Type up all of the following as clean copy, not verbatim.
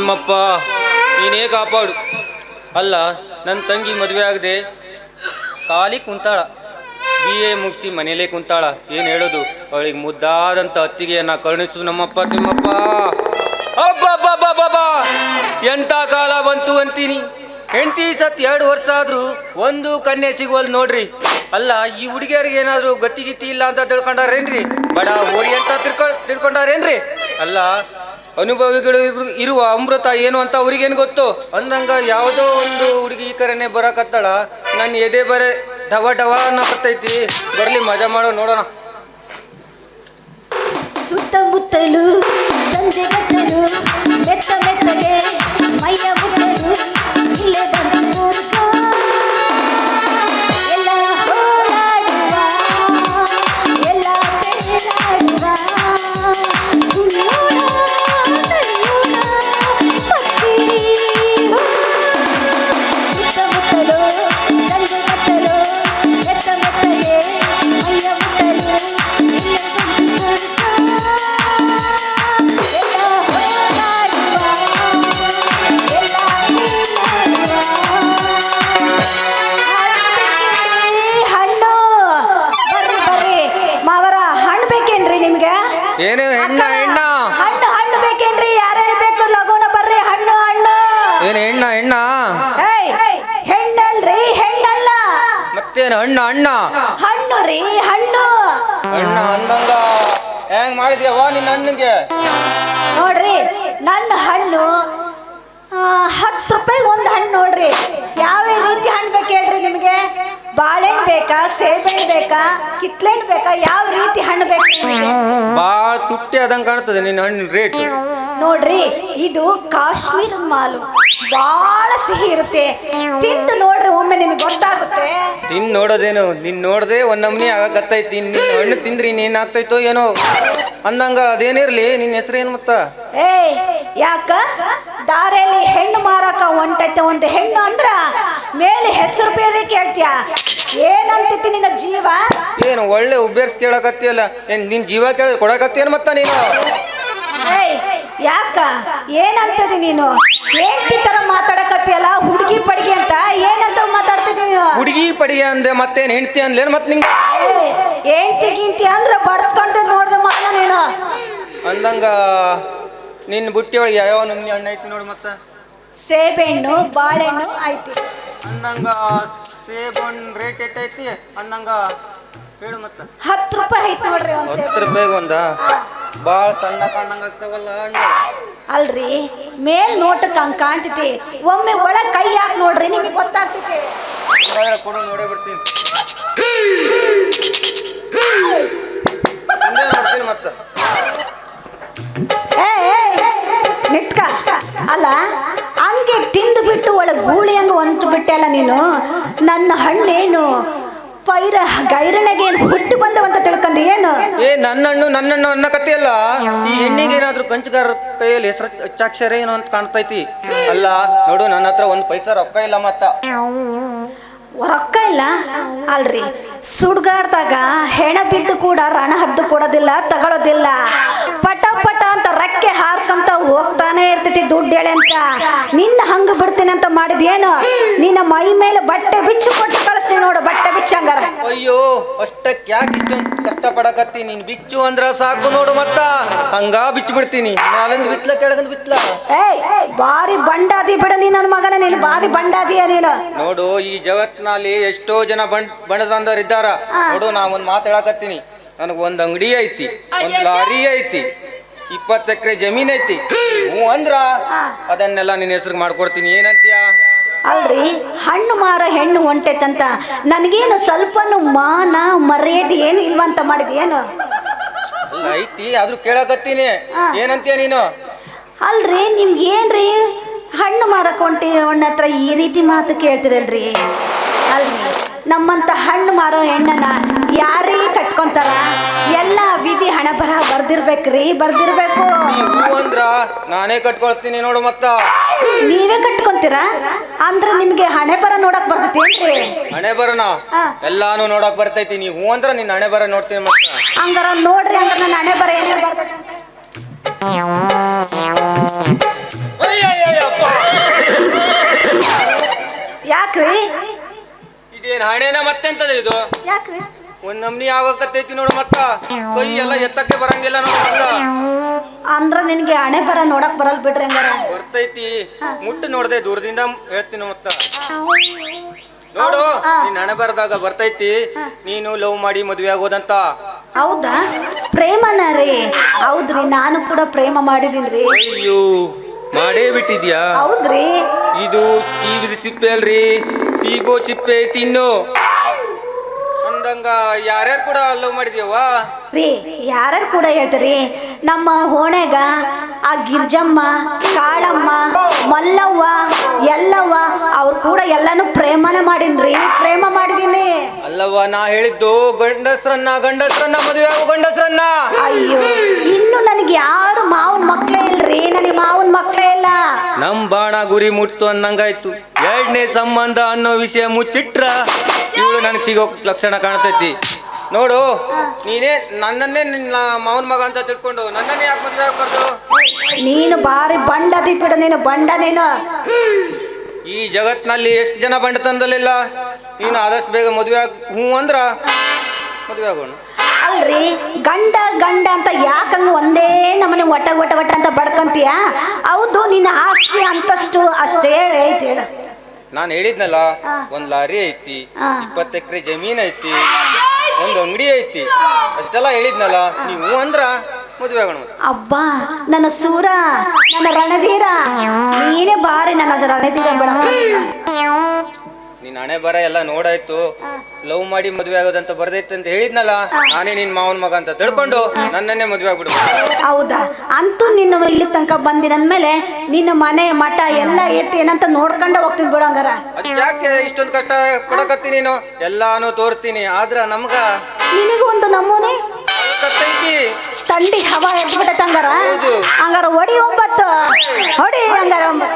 ತಿಮ್ಮಪ್ಪ ನೀನೇ ಕಾಪಾಡು. ಅಲ್ಲ, ನನ್ನ ತಂಗಿ ಮದುವೆ ಆಗದೆ ಖಾಲಿ ಕುಂತಾಳ, BA ಮುಗಿಸಿ ಮನೇಲೇ ಕುಂತಾಳ. ಏನು ಹೇಳೋದು, ಅವಳಿಗೆ ಮುದ್ದಾದಂಥ ಅತ್ತಿಗೆಯನ್ನು ಕರುಣಿಸು ನಮ್ಮಪ್ಪ ತಿಮ್ಮಪ್ಪ. ಅಬ್ಬಬ್ಬಬ್ಬಬ್ಬ, ಎಂಥ ಕಾಲ ಬಂತು ಅಂತೀನಿ. ಹೆಂಡತಿ ಸತ್ 2 ವರ್ಷ ಆದರೂ ಒಂದು ಕನ್ಯೆ ಸಿಗುವಲ್ ನೋಡ್ರಿ. ಅಲ್ಲ, ಈ ಹುಡುಗಿಯರಿಗೆ ಏನಾದರೂ ಗತಿಗಿತಿ ಇಲ್ಲ ಅಂತ ತಿಳ್ಕೊಂಡಾರೇನ್ರಿ? ಬಡ ಹೋರಿ ಅಂತ ತಿಳ್ಕೊಂಡಾರೇನ್ರಿ? ಅಲ್ಲ, ಅನುಭವಿಗಳು ಇರುವ ಅಮೃತ ಏನು ಅಂತ ಅವ್ರಿಗೇನು ಗೊತ್ತು ಅಂದಂಗ ಯಾವುದೋ ಒಂದು ಹುಡುಗಿ ಈ ಕರೆನೆ ಬರಕತ್ತಾಳ. ನನ್ನ ಎದೆ ಬರೆ ಡವ ಡವ ಅನ್ನತೈತಿ. ಬರ್ಲಿ, ಮಜಾ ಮಾಡೋ ನೋಡೋಣ. ಸುತ್ತಮುತ್ತಲು ಸಂಜೆ ಗಟ್ಟಲು ಮೆತ್ತ ಮೆತ್ತಗೆ ಮೈಯ ಮುಟ್ಟಲು ಇಲ್ಲೇ ಬಂದು ಎಲ್ಲ ಹೋರಾಡುವ ಎಲ್ಲ ಬೆಳಾಡುವ ಕುಣಿಯೋಣ ನಡೆಯೋಣ ಭಕ್ತಿ. ಸುತ್ತಮುತ್ತಲು ಸಂಜೆ ಗಟ್ಟಲು ಮೆತ್ತ ಮೆತ್ತಗೆ ಮೈಯ ಮುಟ್ಟಲು ಇಲ್ಲೇ ಬಂದು ಏನು ಹೆಣ್ಣ ಹೆಣ್ಣ ಹಣ್ಣು ಹಣ್ಣು ಬೇಕೇನ್ರಿ? ಯಾರ್ಯಾರು ಬೇಕು ಲಗೋನ ಬರ್ರಿ. ಹಣ್ಣು ಹಣ್ಣು. ಏನು ಹೆಣ್ಣ ಹೆಣ್ಣ? ಹೆಣ್ಣಲ್ರಿ, ಹೆಣ್ಣಲ್ಲ. ಮತ್ತೇನು ಹಣ್ಣ ಹಣ್ಣ? ಹಣ್ಣು ರೀ, ಹಣ್ಣು. ಹಣ್ಣ ಅಂದಂಗ ಹೆಂಗ್ ಮಾಡಿದ್ಯವ ನಿನ್ನ ಹಣ್ಣಿಗೆ? ನೋಡ್ರಿ, ನನ್ನ ಹಣ್ಣು 10 ರೂಪಾಯಿಗೆ ಒಂದು ಹಣ್ಣು. ನೋಡ್ರಿ, ಯಾವ ರೀತಿ ಹಣ್ಣು ಬೇಕು ಹೇಳ್ರಿ ನಿಮಗೆ? ಬಾಳೆಹಣ್ಣು ಬೇಕಾ, ಸೇಬೆಹಣ್ಣು ಬೇಕಾ, ಕಿತ್ಲೆಹಣ್ಣು ಬೇಕಾ? ಯಾವ ರೀತಿ ಹಣ್ಣು ಬೇಕು ನಿಮಗೆ? ಭಾಳ ತುಟ್ಟಿ ಆದಂಗೆ ಕಾಣ್ತದೆ ನಿನ್ನ ಹಣ್ಣಿನ ರೇಟ್. ನೋಡ್ರಿ, ಇದು ಕಾಶ್ಮೀರ ಮಾಲು, ಬಹಳ ಸಿಹಿ ಇರುತ್ತೆ. ತಿಂದು ನೋಡ್ರಿ, ಒಮ್ಮೆ ನಿಮಗೆ ಗೊತ್ತಾಗುತ್ತೆ. ತಿನ್ ನೋಡೋದೇನು, ನಿನ್ ನೋಡದೆ ಒಂದ್ ನಮ್ನಿ ಆಗತ್ತೈತಿ. ನಿನ್ನ ಹಣ್ಣು ತಿಂದ್ರಿ ಏನಾಗ್ತೈತೋ ಏನೋ ಅಂದಂಗ. ಅದೇನಿರ್ಲಿ, ನಿನ್ನ ಹೆಸರು ಏನು ಮತ್ತ? ಯಾಕ ದಾರಿಯಲ್ಲಿ ಹೆಣ್ಣು ಮಾರಕ ಹೊಂಟೈತೆ ಒಂದು ಹೆಣ್ಣು ಅಂದ್ರ ಮೇಲೆ ಹೆಸರು ಬೇರೆ ಕೇಳ್ತೀಯ? ಏನಂತೈತಿ ನಿನ್ನ ಜೀವ? ಏನು ಒಳ್ಳೆ ಉಬ್ಬೇರ್ಸ್ ಕೇಳಕತ್ತಿಯಲ್ಲ, ಏನ್ ನಿನ್ ಜೀವ ಕೇಳ ಕೊಡಕತ್ತೇನು ಮತ್ತ ನೀನು? ಯಾಕ ಏನಂತದಿ ನೀನು? ಹೆಂಡತಿ ತರ ಮಾತಾಡಕತ್ತಿಯಲ್ಲ, ಹುಡುಗಿ ಪಡಿಗೆ ಅಂತ ಏನಂತ ಮಾತಾಡ್ತಿದ್ದಿ ನೀನು? ಹುಡುಗಿ ಪಡಿಗೆ ಅಂದೆ, ಮತ್ತೇನ್ ಹೆಂಡತಿ ಅಂದ್ಲೇನು? ಮತ್ ನಿಂಗೆ ಹೆಂಡತಿ ಗಿಂತಿ ಅಂದ್ರ ಬಡ್ಸ್ಕೊಂತ ನೋಡ್ದ ಮಾಡ ನೀನು ಅಂದಂಗ. ನಿನ್ನ ಬುಟ್ಟಿ ಒಳಗೆ ಯಾವ ನಮ್ನಿ ಹಣ್ಣು ಐತಿ ನೋಡು ಮತ್ತ? ಸೇಬೆಹಣ್ಣು, ಬಾಳೆಹಣ್ಣು ಐತಿ ಅಂದಂಗ. ಸೇಬಣ್ಣು ರೇಟ್ ಎಷ್ಟೈತಿ ಅಂದಂಗ ಹೇಳು ಮತ್ತ? 10 ರೂಪಾಯಿ ಐತಿ ನೋಡ್ರಿ. 10 ರೂಪಾಯಿಗೆ ಒಂದ? ಭಾಳ ಸಣ್ಣ ಕಾಣಂಗ ಆಗ್ತಾವಲ್ಲ ಹಣ್ಣು. ಅಲ್ರಿ, ಮೇಲ್ ನೋಟಕ್ಕೆ ಹಂಗೆ ಕಾಣ್ತೈತಿ, ಒಮ್ಮೆ ಒಳಗೆ ಕೈ ಹಾಕಿ ನೋಡ್ರಿ, ನಿಮಗೆ ಗೊತ್ತಾಗ್ತೈತಿ. ಕೊಡು, ನೋಡೇ ಬಿಡ್ತೀನಿ. ನೋಡ್ತೀನಿ ಮತ್ತ. ನಿಟ್ಕ ಅಲ್ಲ, ಹಂಗೆ ತಿಂದು ಬಿಟ್ಟು ಒಳಗೆ ಗೂಳಿ ಹಂಗೆ ಒಂಟು ಬಿಟ್ಟೆಲ್ಲ ನೀನು. ನನ್ನ ಹಣ್ಣೇನು ಪೈರ ಗೈರಣೆಗೆ ಏನು ಹುಟ್ಟು ಬಂದವಂತ ತಿಳ್ಕೊಂಡು ಏನು? ನನ್ನ ಹಣ್ಣು ಅನ್ನಕತ್ತಿಯಲ್ಲ. ಈ ಹೆಣ್ಣಿಗೆ ಏನಾದ್ರು ಕಂಚಗಾರ ಕೈಯಲ್ಲಿ ಹೆಸರು ಹಚ್ಚಾಕ್ಷರ ಏನು ಅಂತ ಕಾಣ್ತೈತಿ. ಅಲ್ಲ ನೋಡು, ನನ್ನ ಹತ್ರ 1 ಪೈಸಾ ರೊಕ್ಕ ಇಲ್ಲ ಮತ್ತ. ರೊಕ್ಕ ಇಲ್ಲ ಅಲ್ರಿ, ಸುಡ್ಗಾಡ್ದಾಗ ಹೆಣ ಬಿದ್ದು ಕೂಡ ರಣ ಹದ್ದು ಕೊಡೋದಿಲ್ಲ, ತಗೊಳ್ಳೋದಿಲ್ಲ. ಪಟ ಪಟ ಅಂತ ರಕ್ಕೆ ಹಾರ್ಕಂತ ಹೋಗ್ತಾನೆ ಇರ್ತೈತಿ ದುಡ್ಡು ಹೇಳಿ ಅಂತ. ನಿನ್ನ ಹಂಗ ಬಿಡ್ತೀನಿ ಅಂತ ಮಾಡಿದ್ಯೇನು? ನಿನ್ನ ಮೈ ಮೇಲೆ ಬಟ್ಟೆ ಬಿಚ್ಚು ಕೊಟ್ಟು ಕಳಿಸ್ತೀನಿ ನೋಡು, ಬಟ್ಟೆ ಬಿಚ್ಚಂಗಾರ. ಅಯ್ಯೋ, ಅಷ್ಟಕ್ಕೆ ಯಾಕೆ ಇಷ್ಟೊಂದು ಕಷ್ಟ ಪಡಕತ್ತಿ? ನೀನ್ ಬಿಚ್ಚು ಅಂದ್ರ ಸಾಕು ನೋಡು ಮತ್ತ. ಹಂಗ ಬಿಚ್ಚು ಬಿಡ್ತೀನಿ. ಮ್ಯಾಲಿಂದ ಬಿತ್ಲ, ಕೆಳಗಂದ ಬಿತ್ಲ. ಬಾರಿ ಬಂಡಾದಿ ಬಿಡ ನೀ ನನ್ನ ಮಗನ. ನೀನು ಬಾರಿ ಬಂಡಾದಿಯ ನೀನು. ನೋಡು, ಈ ಜಗತ್ನಲ್ಲಿ ಎಷ್ಟೋ ಜನ ಬಣ್ಣದಂದರ್ ಇದ್ದಾರ. ನೋಡು, ನಾ ಒಂದ್ ಮಾತು ಹೇಳಕತ್ತೀನಿ. ನನಗೆ ಒಂದು ಅಂಗಡಿ ಐತಿ, ಒಂದು ಲಾರಿ ಐತಿ, 20 ಎಕರೆ ಜಮೀನ್ ಐತಿ. ಹ್ಞೂ ಅಂದ್ರ ಅದನ್ನೆಲ್ಲ ನಿನ್ನ ಹೆಸರು ಮಾಡ್ಕೊಡ್ತೀನಿ. ಏನಂತೀಯ? ಅಲ್ರಿ, ಹಣ್ಣು ಮಾರ ಹೆಣ್ಣು ಹೊಂಟೈತಂತ ನನಗೇನು ಸ್ವಲ್ಪನು ಮಾನ ಮರ್ಯಾದೆ ಏನು ಇಲ್ವಂತ ಮಾಡಿದ್ಯೇನು? ಅಲ್ಲ ಐತಿ, ಆದ್ರೂ ಕೇಳಕತ್ತೀನಿ. ಏನಂತೀಯ ನೀನು? ಅಲ್ರಿ, ನಿಮ್ಗೇನ್ರಿ ಹಣ್ಣು ಮಾರಕ್ ಹೊಂಟಿ ಅವನ ಹತ್ರ ಈ ರೀತಿ ಮಾತು ಕೇಳ್ತಿರಲ್ರಿ? ಅಲ್ರಿ, ನಮ್ಮಂತ ಹಣ್ಣು ಮಾರೋ ಹೆಣ್ಣನ ಯಾರೀ ಕಟ್ಕೊಂತಾರ? ಎಲ್ಲ ವಿಧಿ ಹಣ ಬರಹ ಬರ್ದಿರ್ಬೇಕ್ರಿ, ಬರ್ದಿರ್ಬೇಕು. ನೀವು ಅಂದ್ರ ನಾನೇ ಕಟ್ಕೊಳ್ತೀನಿ ನೋಡು ಮತ್ತ. ನೀವೇ ಕಟ್ಕೊಂತೀರಾ ಅಂದ್ರೆ ನಿಮ್ಗೆ ಹಣೆ ಬರ ನೋಡಕ್ ಬರ್ತೈತೇನ್ರಿ? ಹಣೆ ಬರನ ಎಲ್ಲಾನು ನೋಡಕ್ ಬರ್ತೈತಿ. ನೀವು ಅಂದ್ರ ನಿನ್ನ ಹಣೆ ಬರ ನೋಡ್ತೀನಿ ಮತ್ತ. ಹಂಗಾರ ನೋಡ್ರಿ, ಹಂಗಾರ ನನ್ನ ಹಣೆ ಬರ ಏನೇ ಬರ್ತೈತಿ. ಯಾಕ್ರಿ ಇದೇನ್ ಹಣೆನ ಮತ್ತೆಂತದ ಇದು ಯಾಕ್ರಿ ಒಂದ್ ನಮ್ನಿ ಆಗಕತ್ತೈತಿ ನೋಡು ಮತ್ತ ಕೈ ಎಲ್ಲ ಎತ್ತಕ್ಕೆ ಬರಂಗಿಲ್ಲ ನೋಡು ಮತ್ತ ಅಂದ್ರ ನಿನಗೆ ಹಣೆ ಬರ ನೋಡಕ್ ಬರಲ್ ಬಿಡ್ರಿ ಹಂಗಾರ ಬರ್ತೈತಿ ಮುಟ್ಟು ನೋಡ್ದೆ ದೂರದಿಂದ ಹೇಳ್ತೀನಿ ಮತ್ತ ನೋಡು ನೀನ್ ಹಣೆ ಬರದಾಗ ಬರ್ತೈತಿ ನೀನು ಲವ್ ಮಾಡಿ ಮದ್ವೆ ಆಗೋದಂತ. ಹೌದಾ ಪ್ರೇಮನ ರೀ? ಹೌದ್ರಿ ನಾನು ಕೂಡ ಪ್ರೇಮ ಮಾಡಿದೀನ್ರಿ. ಅಯ್ಯೋ ಮಾಡೇ ಬಿಟ್ಟಿದ್ಯಾ? ಹೌದ್ರಿ. ಇದು ಜೀವಿದ ಚಿಪ್ಪೆ ಅಲ್ರಿ, ಸೀಬೋ ಚಿಪ್ಪೆ ತಿನ್ನು ಅಂದಂಗ ಯಾರ್ಯಾರು ಕೂಡ ಲವ್ ಮಾಡಿದ್ಯವ್ವ? ರೀ ಯಾರ್ಯಾರು ಕೂಡ ಹೇಳ್ತೀರಿ, ನಮ್ಮ ಓಣೆಗ ಆ ಗಿರ್ಜಮ್ಮ, ಕಾಳಮ್ಮ, ಮಲ್ಲವ್ವ, ಎಲ್ಲವ್ವ ಅವ್ರು ಕೂಡ ಎಲ್ಲಾನು ಪ್ರೇಮನ ಮಾಡಿನ್ರಿ, ಪ್ರೇಮ ಮಾಡಿದೀನಿ. ಅಲ್ಲವ್ವ ನಾ ಹೇಳಿದ್ದು ಗಂಡಸ್ರನ್ನ ಮದುವೆ ಆಗೋ ಗಂಡಸ್ರನ್ನ. ಅಯ್ಯೋ ಇನ್ನು ನನಗೆ ಯಾರು ಮಾವನ್ ಮಕ್ಳೇ ಇಲ್ರಿ, ನನಗೆ ಮಾವನ್ ಮಕ್ಳೇ ಇಲ್ಲ. ನಮ್ ಬಾಣ ಗುರಿ ಮುಟ್ತು ಅನ್ನಂಗಾಯ್ತು. ಎರಡನೇ ಸಂಬಂಧ ಅನ್ನೋ ವಿಷಯ ಮುಚ್ಚಿಟ್ರ ಇವಳು ನನಗೆ ಸಿಗೋ ಲಕ್ಷಣ ಕಾಣ್ತೈತಿ. ನೋಡು ನೀನೇ ನನ್ನನ್ನೇ ನಿನ್ನ ಮಾವನ್ ಮಗ ಅಂತ ತಿಳ್ಕೊಂಡು ನನ್ನನ್ನೇ ಯಾಕೆ ಮದುವೆ ಆಗ್ಬಾರ್ದು? ನೀನು ಬಾರಿ ಬಂಡದಿ ಬಿಡು, ನೀನು ಬಂಡ ನೀನು. ಈ ಜಗತ್ನಲ್ಲಿ ಎಷ್ಟು ಜನ ಬಂಡತನದಲ್ಲಿಲ್ಲ. ನೀನು ಆದಷ್ಟು ಬೇಗ ಮದುವೆ ಹ್ಞೂ ಅಂದ್ರ ಮದುವೆ ಆಗೋಣ. ಅಲ್ರಿ ಗಂಡ ಗಂಡ ಅಂತ ಯಾಕಂಗ ಒಂದೇ ನಮ್ಮನೆ ಒಟ್ಟ ಅಂತ ಬಡ್ಕಂತೀಯ? ಹೌದು ನಿನ್ನ ಆಸ್ತಿ ಅಂತಷ್ಟು ಅಷ್ಟೇ ಐತಿ ಹೇಳು. ನಾನು ಹೇಳಿದ್ನಲ್ಲ, ಒಂದ್ ಲಾರಿ ಐತಿ, 20 ಎಕರೆ ಜಮೀನ್ ಐತಿ, ಒಂದು ಅಂಗಡಿ ಐತಿ, ಅಷ್ಟೆಲ್ಲ ಹೇಳಿದ್ನಲ್ಲ. ನೀವು ಅಂದ್ರ ಮದುವೆ ಆಗೋಣ. ಅಬ್ಬಾ ನನ್ನ ಸೂರ, ನನ್ನ ರಣಧೀರ, ನೀನೇ ಬಾರಿ ನನ್ನ ರಣಧೀರ ಬೇಡ. ನಿನ್ ಹಣೆ ಬರ ಎಲ್ಲ ನೋಡಾಯ್ತು. ಲವ್ ಮಾಡಿ ಮದುವೆ ಆಗೋದಂತ ಬರ್ದೈತೆ ಅಂತ ಹೇಳಿದ್ನಲ್ಲ, ನಾನೇ ನಿನ್ ಮಾವನ್ ಮಗ ಅಂತ ತಿಳ್ಕೊಂಡು ನನ್ನನ್ನೇ ಮದುವೆ ಆಗ್ಬಿಡು. ಹೌದಾ? ಅಂತೂ ನಿನ್ನ ಇಲ್ಲಿ ತನಕ ಬಂದಿನಂದ್ಮೇಲೆ ನಿನ್ನ ಮನೆ ಮಠ ಎಲ್ಲ ಎತ್ತಿ ಏನಂತ ನೋಡ್ಕೊಂಡ ಹೋಗ್ತೀನಿ ಬಿಡು ಹಂಗಾರ. ಯಾಕೆ ಇಷ್ಟೊಂದು ಕಷ್ಟ ಪಡಕತ್ತಿ ನೀನು? ಎಲ್ಲಾನು ತೋರ್ತೀನಿ, ಆದ್ರ ನಮ್ಗ ನಿನಗೂ ಒಂದು ನಮೂನೆ ಕತ್ತೈತಿ. ತಂಡಿ ಹವಾ ಎದ್ಬಿಟ್ಟೈತೆ ಹಂಗಾರ. ಹಂಗಾರ ಹೊಡಿ 9 ಹೊಡಿ ಹಂಗಾರ 9.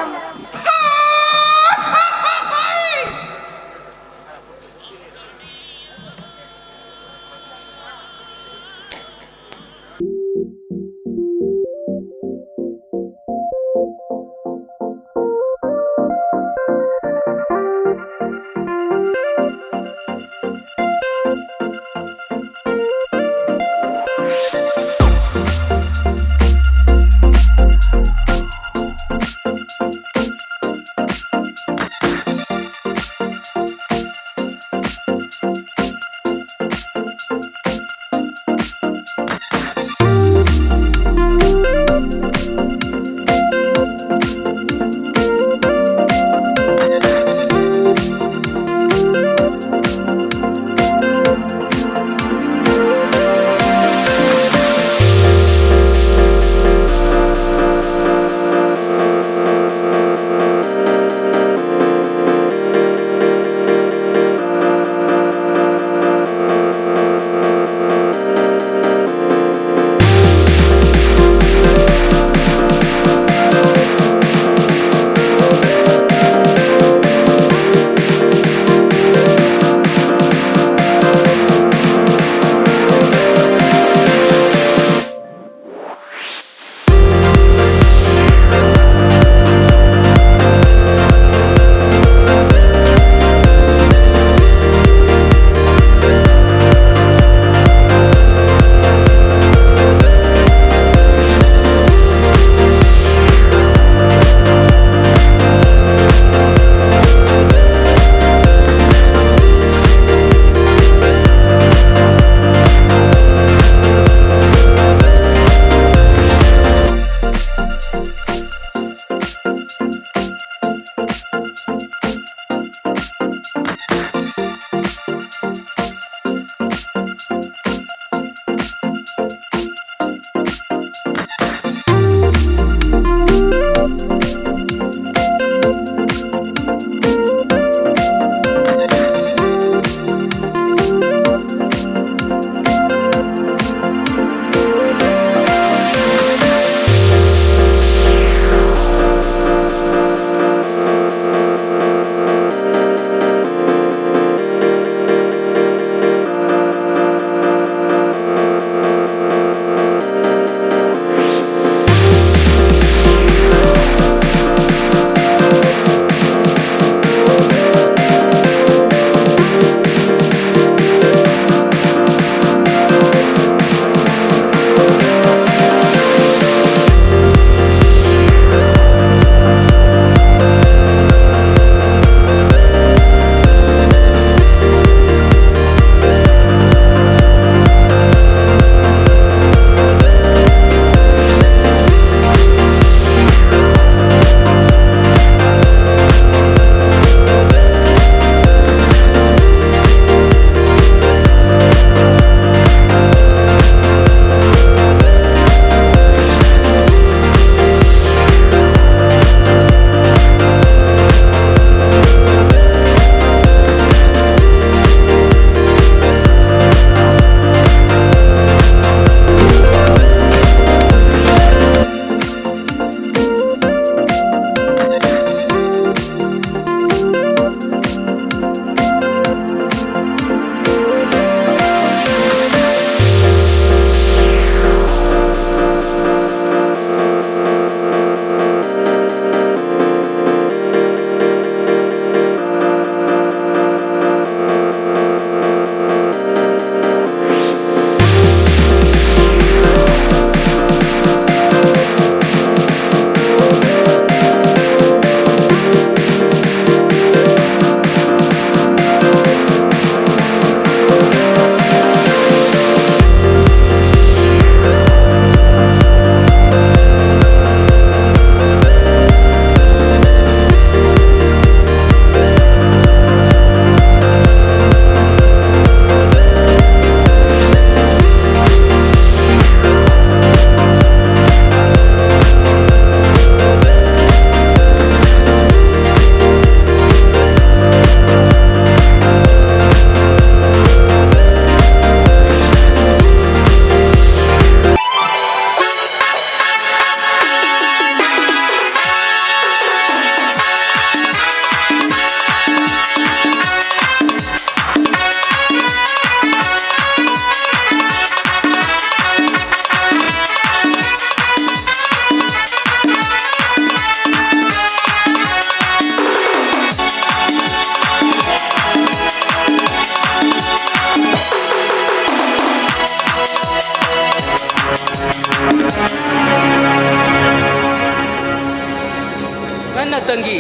ತಂಗಿ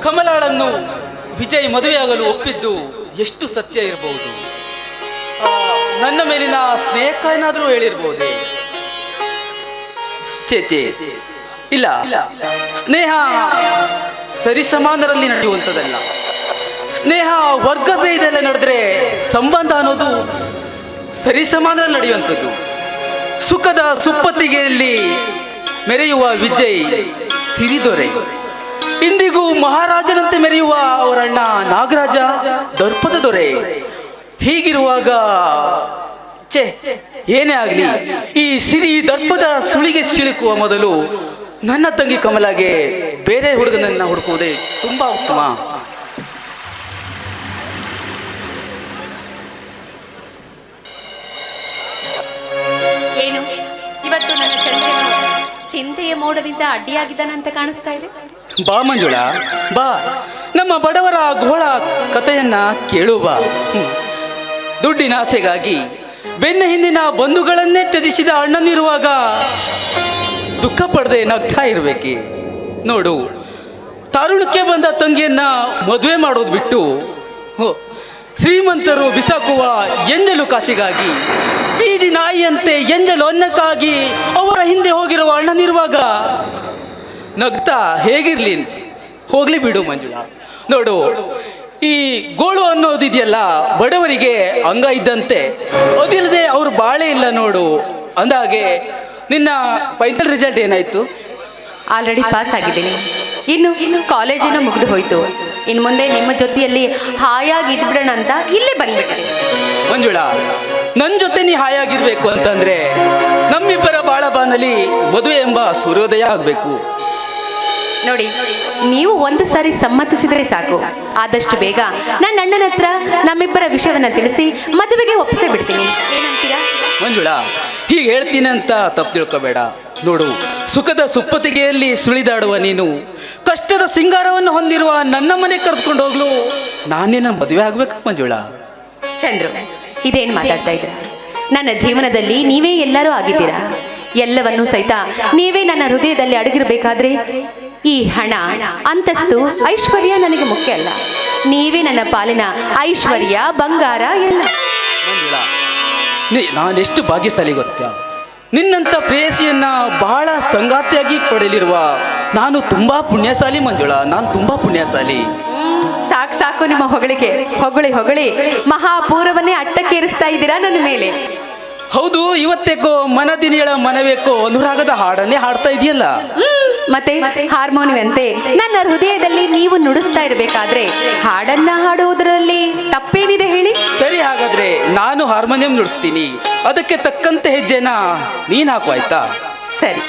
ಕಮಲಾಳನ್ನು ವಿಜಯ್ ಮದುವೆಯಾಗಲು ಒಪ್ಪಿದ್ದು ಎಷ್ಟು ಸತ್ಯ ಇರಬಹುದು? ನನ್ನ ಮೇಲಿನ ಸ್ನೇಹ ಏನಾದರೂ ಹೇಳಿರ್ಬಹುದೇ? ಚೇಚೆ ಇಲ್ಲ, ಸ್ನೇಹ ಸರಿಸಮಾನರಲ್ಲಿ ನಡೆಯುವಂಥದ್ದಲ್ಲ. ಸ್ನೇಹ ವರ್ಗ ಭೇದದಲ್ಲಿ ನಡೆದ್ರೆ ಸಂಬಂಧ ಅನ್ನೋದು ಸರಿಸಮಾನದಲ್ಲಿ ನಡೆಯುವಂಥದ್ದು. ಸುಖದ ಸುಪ್ಪತ್ತಿಗೆಯಲ್ಲಿ ಮೆರೆಯುವ ವಿಜಯ್ ಸಿರಿದೊರೆ, ಇಂದಿಗೂ ಮಹಾರಾಜನಂತೆ ಮೆರೆಯುವ ಅವರಣ್ಣ ನಾಗರಾಜ ದರ್ಪದ ದೊರೆ. ಹೀಗಿರುವಾಗ ಏನೇ ಆಗಲಿ, ಈ ಸಿರಿ ದರ್ಪದ ಸುಳಿಗೆ ಸಿಲುಕುವ ಮೊದಲು ನನ್ನ ತಂಗಿ ಕಮಲಾಗೆ ಬೇರೆ ಹುಡುಗನನ್ನ ಹುಡುಕುವುದೇ ತುಂಬಾ ಉತ್ತಮ. ಏನು ಇವತ್ತು ನನ್ನ ಚಂದ್ರನು ಚಿಂತೆಯ ಮೋಡದಿಂದ ಅಡ್ಡಿಯಾಗಿದ್ದಾನಂತ ಕಾಣಿಸ್ತಾ ಇದೆ. ಬಾ ಮಂಜುಳಾ, ಬಾ, ನಮ್ಮ ಬಡವರ ಘೋಳ ಕಥೆಯನ್ನ ಕೇಳು ಬಾ. ದುಡ್ಡಿನ ಆಸೆಗಾಗಿ ಬೆನ್ನ ಹಿಂದಿನ ಬಂಧುಗಳನ್ನೇ ತ್ಯಜಿಸಿದ ಅಣ್ಣನಿರುವಾಗ ದುಃಖ ಪಡದೆ ನಗ್ತಾ ಇರ್ಬೇಕೆ? ನೋಡು, ತಾರುಣ್ಯಕ್ಕೆ ಬಂದ ತಂಗಿಯನ್ನ ಮದುವೆ ಮಾಡೋದು ಬಿಟ್ಟು ಶ್ರೀಮಂತರು ಬಿಸಾಕುವ ಎಂಜಲು ಕಾಸಿಗಾಗಿ, ಬೀದಿ ನಾಯಿಯಂತೆ ಎಂಜಲು ಅನ್ನಕ್ಕಾಗಿ ಅವರ ಹಿಂದೆ ಹೋಗಿರುವ ಅಣ್ಣನಿರುವಾಗ ನಗ್ತಾ ಹೇಗಿರ್ಲಿ? ಹೋಗ್ಲಿ ಬಿಡು ಮಂಜುಳಾ. ನೋಡು, ಈ ಗೋಳು ಅನ್ನೋದಿದೆಯಲ್ಲ, ಬಡವರಿಗೆ ಅಂಗ ಇದ್ದಂತೆ, ಅದಿಲ್ಲದೆ ಅವ್ರು ಬಾಳೆ ಇಲ್ಲ. ನೋಡು, ಅಂದಾಗೆ ನಿನ್ನ ಫೈನಲ್ ರಿಸಲ್ಟ್ ಏನಾಯ್ತು? ಆಲ್ರೆಡಿ ಪಾಸ್ ಆಗಿದ್ದೀನಿ. ಇನ್ನು ಕಾಲೇಜಿನ ಮುಗಿದು ಹೋಯ್ತು. ಇನ್ನು ಮುಂದೆ ನಿಮ್ಮ ಜೊತೆಯಲ್ಲಿ ಹಾಯಾಗಿ ಇದ್ಬಿಡೋಣ ಅಂತ ಇಲ್ಲೇ ಬಂದ್ಬಿಟ್ಟೆ. ಮಂಜುಳಾ, ನನ್ನ ಜೊತೆ ನೀ ಹಾಯಾಗಿರ್ಬೇಕು ಅಂತಂದ್ರೆ ನಮ್ಮಿಬ್ಬರ ಬಾಳ ಬಾನಲ್ಲಿ ಮದುವೆ ಎಂಬ ಸೂರ್ಯೋದಯ ಆಗಬೇಕು. ನೋಡಿ, ನೀವು ಒಂದು ಸಾರಿ ಸಮ್ಮತಿಸಿದರೆ ಸಾಕು. ಆದಷ್ಟು ಬೇಗ ನನ್ನ ಅಣ್ಣನ ಹತ್ರ ನಮ್ಮಿಬ್ಬರ ವಿಷಯವನ್ನ ತಿಳಿಸಿ ಮದುವೆಗೆ ಒಪ್ಪಿಸೇ ಬಿಡ್ತೀನಿ. ಏನಂತೀರಾ? ಮಂಜುಳಾ, ಹೀಗೆ ಹೇಳ್ತೀನಿ ಅಂತ ತಪ್ಪು ತಿಳ್ಕೊಬೇಡ. ನೋಡು, ಸುಖದ ಸುಪ್ಪತ್ತಿಗೆಯಲ್ಲಿ ಸುಳಿದಾಡುವ ನೀನು ಕಷ್ಟದ ಸಿಂಗಾರವನ್ನು ಹೊಂದಿರುವ ನನ್ನ ಮನೆ ಕರೆದುಕೊಂಡು ಹೋಗ್ಲು ನಾನೇನ ಮದುವೆ ಆಗ್ಬೇಕು ಮಂಜುಳಾ? ಚಂದ್ರು, ಇದೇನು ಮಾತಾಡ್ತಾ ಇದ್ದೀರಾ? ನನ್ನ ಜೀವನದಲ್ಲಿ ನೀವೇ ಎಲ್ಲರೂ ಆಗಿದ್ದೀರಾ. ಎಲ್ಲವನ್ನೂ ಸಹಿತ ನೀವೇ ನನ್ನ ಹೃದಯದಲ್ಲಿ ಅಡಗಿರಬೇಕಾದ್ರೆ ಈ ಹಣ, ಅಂತಸ್ತು, ಐಶ್ವರ್ಯ ನನಗೆ ಮುಖ್ಯ ಅಲ್ಲ. ನೀವೇ ನನ್ನ ಪಾಲಿನ ಐಶ್ವರ್ಯ, ಬಂಗಾರ ಎಲ್ಲ. ಮಂಜುಳಾ, ನಾನೆಷ್ಟು ಭಾಗ್ಯಶಾಲಿ ಗೊತ್ತಾ? ನಿನ್ನಂಥ ಪ್ರೇಯಸಿಯನ್ನ ಬಹಳ ಸಂಗಾತಿಯಾಗಿ ಪಡೆಯಲಿರುವ ನಾನು ತುಂಬಾ ಪುಣ್ಯಶಾಲಿ ಮಂಜುಳಾ, ನಾನು ತುಂಬಾ ಪುಣ್ಯಶಾಲಿ. ಸಾಕು ಸಾಕು ನಿಮ್ಮ ಹೊಗಳಿಕೆ. ಹೊಗಳಿ ಹೊಗಳಿ ಮಹಾಪೂರ್ವವನ್ನೇ ಅಟ್ಟಕ್ಕೇರಿಸ್ತಾ ಇದ್ದೀರಾ ನನ್ನ ಮೇಲೆ. ಹೌದು, ಇವತ್ತೇಕೋ ಮನದಿನಿಯಳ ಮನವೇಕೋ ಅನುರಾಗದ ಹಾಡನ್ನೇ ಹಾಡ್ತಾ ಇದೆಯಲ್ಲ. ಮತ್ತೆ ಹಾರ್ಮೋನಿಯಂತೆ ನನ್ನ ಹೃದಯದಲ್ಲಿ ನೀವು ನುಡಿಸ್ತಾ ಇರಬೇಕಾದ್ರೆ ಹಾಡನ್ನ ಹಾಡುವುದರಲ್ಲಿ ತಪ್ಪೇನಿದೆ ಹೇಳಿ? ಸರಿ, ಹಾಗಾದ್ರೆ ನಾನು ಹಾರ್ಮೋನಿಯಂ ನುಡಿಸ್ತೀನಿ. ಅದಕ್ಕೆ ತಕ್ಕಂತೆ ಹೆಜ್ಜೆನ ನೀನ್ ಹಾಕು, ಆಯ್ತಾ? ಸರಿ.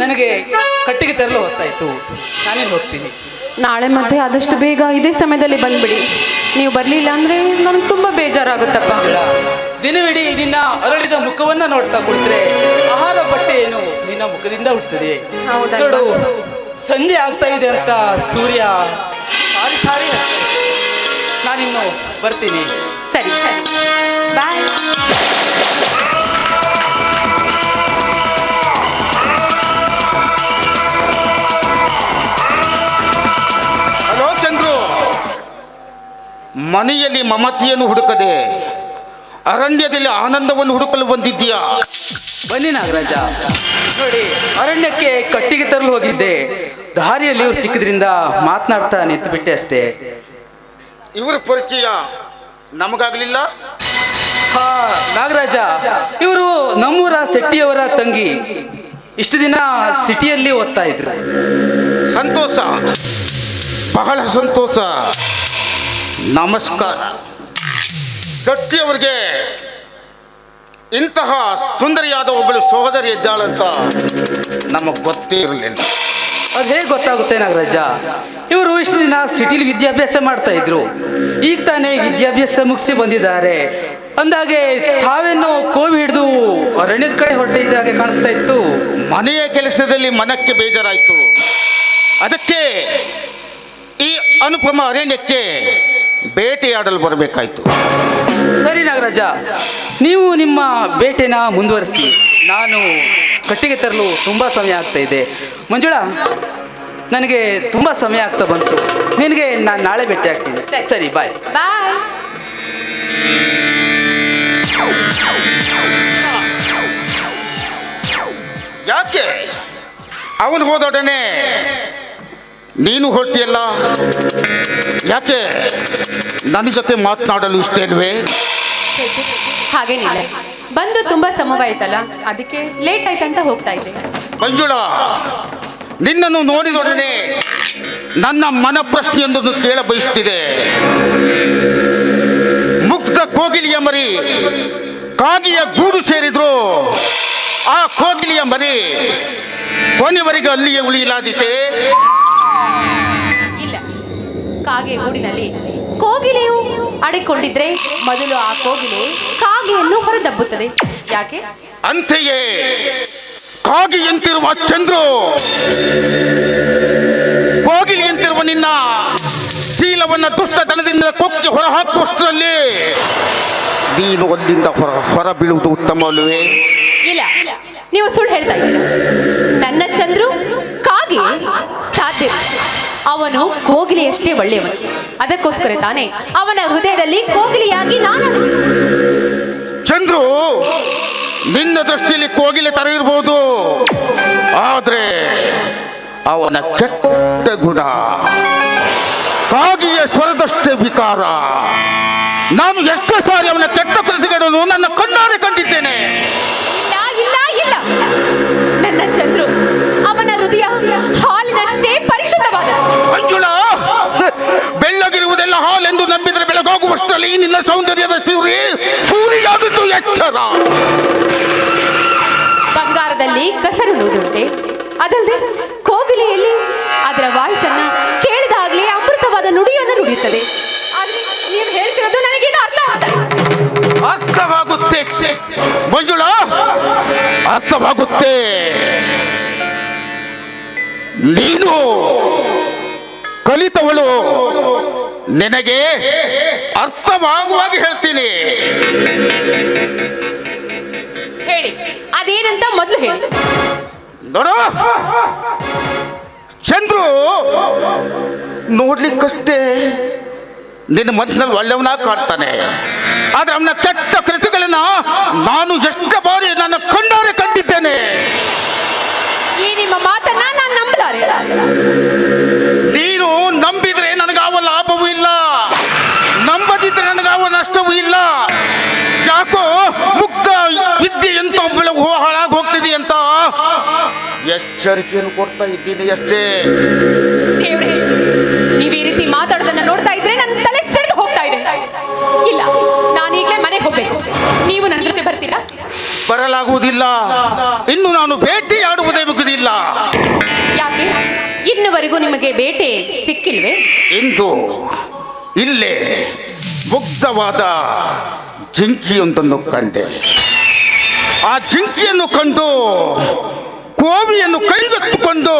ನನಗೆ ಕಟ್ಟಿಗೆ ತರಲು ಹೊತ್ತಾಯಿತು, ನಾನೇ ಹೋಗ್ತೀನಿ. ನಾಳೆ ಮತ್ತೆ ಆದಷ್ಟು ಬೇಗ ಇದೇ ಸಮಯದಲ್ಲಿ ಬಂದ್ಬಿಡಿ. ನೀವು ಬರಲಿಲ್ಲ ಅಂದರೆ ನನಗೆ ತುಂಬ ಬೇಜಾರಾಗುತ್ತಪ್ಪ. ದಿನವಿಡೀ ನಿನ್ನ ಅರಳಿದ ಮುಖವನ್ನ ನೋಡ್ತಾ ಕುಳಿತರೆ ಆಹಾರ ಬಟ್ಟೆ ಏನು ನಿನ್ನ ಮುಖದಿಂದ ಹುಟ್ಟುತ್ತದೆ. ಹೌದಲ್ವಾ? ನೋಡು, ಸಂಜೆ ಆಗ್ತಾ ಇದೆ ಅಂತ ಸೂರ್ಯ ಸಾರಿ ಸಾರಿ ನಾನಿನ್ನು ಬರ್ತೀನಿ. ಸರಿ ಸರಿ, ಬಾಯ್. ಹಲೋ ಚಂದ್ರು, ಮನೆಯಲ್ಲಿ ಮಮತೆಯನ್ನು ಹುಡುಕದೆ ಅರಣ್ಯದಲ್ಲಿ ಆನಂದವನ್ನು ಹುಡುಕಲು ಬಂದಿದ್ದೀಯಾ? ಬನ್ನಿ ನಾಗರಾಜ. ನೋಡಿ, ಅರಣ್ಯಕ್ಕೆ ಕಟ್ಟಿಗೆ ತರಲು ಹೋಗಿದ್ದೆ. ದಾರಿಯಲ್ಲಿ ಇವ್ರು ಸಿಕ್ಕಿದ್ರಿಂದ ಮಾತನಾಡ್ತಾ ನಿಂತು ಬಿಟ್ಟೆ ಅಷ್ಟೇ. ಇವರ ಪರಿಚಯ ನಮಗಾಗಲಿಲ್ಲ? ಹಾ ನಾಗರಾಜ, ಇವರು ನಮ್ಮೂರ ಶೆಟ್ಟಿಯವರ ತಂಗಿ. ಇಷ್ಟು ದಿನ ಸಿಟಿಯಲ್ಲಿ ಓದ್ತಾ ಇದ್ರು. ಸಂತೋಷ, ಬಹಳ ಸಂತೋಷ. ನಮಸ್ಕಾರ. ಗಟ್ಟಿಯವರಿಗೆ ಇಂತಹ ಸುಂದರಿಯಾದ ಒಬ್ಬಳು ಸಹೋದರಿ ಇದ್ದಾಳಂತ ನಮಗೆ ಗೊತ್ತೇ ಇರಲಿಲ್ಲ. ಅದು ಹೇಗೆ ಗೊತ್ತಾಗುತ್ತೆ ನಾಗರಾಜ? ಇವರು ಇಷ್ಟು ದಿನ ಸಿಟಿಲಿ ವಿದ್ಯಾಭ್ಯಾಸ ಮಾಡ್ತಾ ಇದ್ರು. ಈಗ ತಾನೇ ವಿದ್ಯಾಭ್ಯಾಸ ಮುಗಿಸಿ ಬಂದಿದ್ದಾರೆ. ಅಂದಾಗೆ ತಾವೇನೋ ಕೋವಿ ಹಿಡಿದು ಅರಣ್ಯದ ಕಡೆ ಹೊರಟಿದ್ದಾಗೆ ಕಾಣಿಸ್ತಾ ಇತ್ತು. ಮನೆಯ ಕೆಲಸದಲ್ಲಿ ಮನಕ್ಕೆ ಬೇಜಾರಾಯಿತು. ಅದಕ್ಕೆ ಈ ಅನುಪಮ ಅರಣ್ಯಕ್ಕೆ ಬೇಟೆಯಾಡಲು ಬರಬೇಕಾಯಿತು. ಸರಿ ನಾಗರಾಜ, ನೀವು ನಿಮ್ಮ ಬೇಟೆನ ಮುಂದುವರಿಸಿ. ನಾನು ಕಟ್ಟಿಗೆ ತರಲು ತುಂಬ ಸಮಯ ಆಗ್ತಾ ಇದೆ. ಮಂಜುಳಾ, ನನಗೆ ತುಂಬ ಸಮಯ ಆಗ್ತಾ ಬಂತು. ನಿನಗೆ ನಾನು ನಾಳೆ ಭೇಟಿ ಆಗ್ತೀನಿ. ಸರಿ, ಬಾಯ್ ಬಾಯ್. ಯಾಕೆ ಅವನು ಹೋದೊಡನೆ ನೀನು ಹೊರಟಿಯಲ್ಲ? ಯಾಕೆ ನನ್ನ ಜೊತೆ ಮಾತನಾಡಲು ಇಷ್ಟ ಇಲ್ವೇ? ಹಾಗೇನಿಲ್ಲ, ಬಂದು ತುಂಬ ಸಮಯವಾಯ್ತಲ್ಲ, ಅದಕ್ಕೆ ಲೇಟ್ ಆಯ್ತಂತ ಹೋಗ್ತಾ ಇದ್ದೆ. ಮಂಜುಳಾ, ನಿನ್ನನ್ನು ನೋಡಿದೊಡನೆ ನನ್ನ ಮನ ಪ್ರಶ್ನೆಯೊಂದನ್ನು ಕೇಳ ಬಯಸುತ್ತಿದೆ. ಮುಗ್ಧ ಕೋಗಿಲಿಯ ಮರಿ ಕಾಗಿಯ ಗೂಡು ಸೇರಿದ್ರು, ಆ ಕೋಗಿಲಿಯ ಮರಿ ಕೊನೆವರೆಗೆ ಅಲ್ಲಿಯೇ ಉಳಿಯಲಾದೀತೆ? ಇಲ್ಲ, ಕಾಗೆ ಗೂಡಿನಲ್ಲಿ ಕೋಗಿಲೆಯು ಅಡಿಕೊಂಡಿದ್ರೆ ಮೊದಲು ಆ ಕೋಗಿಲೆ ಕಾಗೆಯನ್ನು ಹೊರದಬ್ಬುತ್ತದೆ. ಯಾಕೆ? ಅಂತೆಯೇ ಕಾಗಿಯಂತಿರುವ ಚಂದ್ರು ಕೋಗಿಲಿಯಂತಿರುವ ನಿನ್ನ ಶೀಲವನ್ನ ದುಷ್ಟತನದಿಂದ ಕೊಚ್ಚಿ ಹೊರಹಾಕುವಷ್ಟರಲ್ಲಿ ನೀನು ಅಲ್ಲಿಂದ ಹೊರ ಬೀಳುವುದು ಉತ್ತಮವಲ್ಲವೇ? ಇಲ್ಲ, ನೀವು ಸುಳ್ಳು ಹೇಳ್ತಾ ಇದ್ದೀರಾ. ನನ್ನ ಚಂದ್ರು ಕಾಗೆ ಸಾಧ್ಯ. ಅವನು ಕೋಗಿಲೆಯಷ್ಟೇ ಒಳ್ಳೆಯವನು. ಅದಕ್ಕೋಸ್ಕರ ತಾನೇ ಅವನ ಹೃದಯದಲ್ಲಿ ಕೋಗಿಲೆಯಾಗಿ ನಾನು. ಚಂದ್ರು ನಿನ್ನ ದೃಷ್ಟಿಯಲ್ಲಿ ಕೋಗಿಲೆ ತರ ಇರಬಹುದು, ಆದ್ರೆ ಅವನ ಕೆಟ್ಟ ಗುಣ ಕಾಗಿಯ ಸ್ವರದಷ್ಟೇ ವಿಕಾರ. ನಾನು ಎಷ್ಟು ಸಾರಿ ಅವನ ಕೆಟ್ಟ ಪ್ರತಿಗಳನ್ನು ನನ್ನ ಕಣ್ಣಾರೆ ಕಂಡಿದ್ದೇನೆ. ಇಲ್ಲ ಇಲ್ಲ ಇಲ್ಲ, ನನ್ನ ಚಂದ್ರು ಅವನ ಹೃದಯ ಹಾಲಿನಷ್ಟೇ ಪರಿಶುದ್ಧವಾದ. ಮಂಜುಳಾ, ಬೆಳ್ಳಗಿರುವುದೆಲ್ಲ ಹಾಲೆಂದು ನಂಬಿದರೆ ಬೆಳಗಾಗುವಷ್ಟರಲ್ಲಿ ನಿನ್ನ ಸೌಂದರ್ಯದ ಸೂರಿಯಾಗಿದ್ದು ಎಚ್ಚರ. ಬಂಗಾರದಲ್ಲಿ ಕಸರುಳುವುದುಂಟೆ, ಅದಲ್ಲದೆ ಕೋಗಿಲೆಯಲ್ಲಿ ಅದರ ವಾಯ್ಸನ್ನ ಕೇಳಿದಾಗಲೇ ಅಮೃತವಾದ ನುಡಿಯನ್ನು ನುಡಿಯುತ್ತದೆ. ಆದ್ರೆ ನೀವು ಹೇಳ್ತಿರೋದು ನನಗೇನು ಅರ್ಥ ಆಗ್ತಾ ಇಲ್ಲ. ಅರ್ಥವಾಗುತ್ತೆ ಮಂಜುಳಾ, ಅರ್ಥವಾಗುತ್ತೆ. ನೀನು ಕಲಿತವಳು, ನಿನಗೆ ಅರ್ಥವಾಗುವಾಗಿ ಹೇಳ್ತೀನಿ. ಹೇಳಿ, ಅದೇನಂತ ಮೊದಲು ಹೇಳಿ. ನೋಡು, ಚಂದ್ರು ನೋಡ್ಲಿಕ್ಕಷ್ಟೇ ನಿನ್ನ ಮನಸ್ಸಿನಲ್ಲಿ ಒಳ್ಳೆಯವನಾಗಿ ಕಾಡ್ತಾನೆ, ಆದ್ರೆ ಅವನ ಕೆಟ್ಟ ಕೃತಿಗಳನ್ನ ನಾನು ಎಷ್ಟು ಬಾರಿ ನನ್ನ ಕಣ್ಣಾರೆ ಕಂಡಿದ್ದೇನೆ. ಈ ನಿಮ್ಮ ಮಾತನ್ನ ನಾನು ನಂಬಲಾರೆ. ನೀನು ನಂಬಿದ್ರೆ ನನಗಾವ ಲಾಭವೂ ಇಲ್ಲ, ನಂಬದಿದ್ರೆ ನನಗಾವ ನಷ್ಟವೂ ಇಲ್ಲ. ಯಾಕೋ ಮುಕ್ತ ವಿದ್ಯೆ ಎಂತ ಹಾಳಾಗಿ ಹೋಗ್ತಿದೆ ಅಂತ ಎಚ್ಚರಿಕೆಯನ್ನು ಕೊಡ್ತಾ ಇದ್ದೀನಿ ಅಷ್ಟೇ. ದೇವ್ರೇ, ನೀವು ಈ ರೀತಿ ಮಾತಾಡೋದನ್ನ ನೋಡ್ತಾ ಇದ್ರೆ ನನ್ನ ತಲೆ ಸಿಡಿದು ಹೋಗ್ತಾ ಇದೆ. ಇಲ್ಲ, ನಾನು ಈಗಲೇ ಮನೆಗೆ ಹೋಗ್ಬೇಕು. ನೀವು ನನ್ನ ಜೊತೆ ಬರ್ತೀರಾ? ಬರಲಾಗುವುದಿಲ್ಲ. ಇನ್ನು ನಾನು ಭೇಟಿ ಆಡುವುದೇ ಮುಗಿದಿಲ್ಲ. ಇಲ್ಲಿಯವರೆಗೂ ನಿಮಗೆ ಬೇಟೆ ಸಿಕ್ಕಿಲ್ವೇ? ಇಂದು ಇಲ್ಲೇ ಮುಗ್ಧವಾದ ಜಿಂಕಿಯೊಂದನ್ನು ಕಂಡೆ. ಆ ಜಿಂಕಿಯನ್ನು ಕಂಡು ಕೋವಿಯನ್ನು ಕೈಗೆತ್ತಿಕೊಂಡು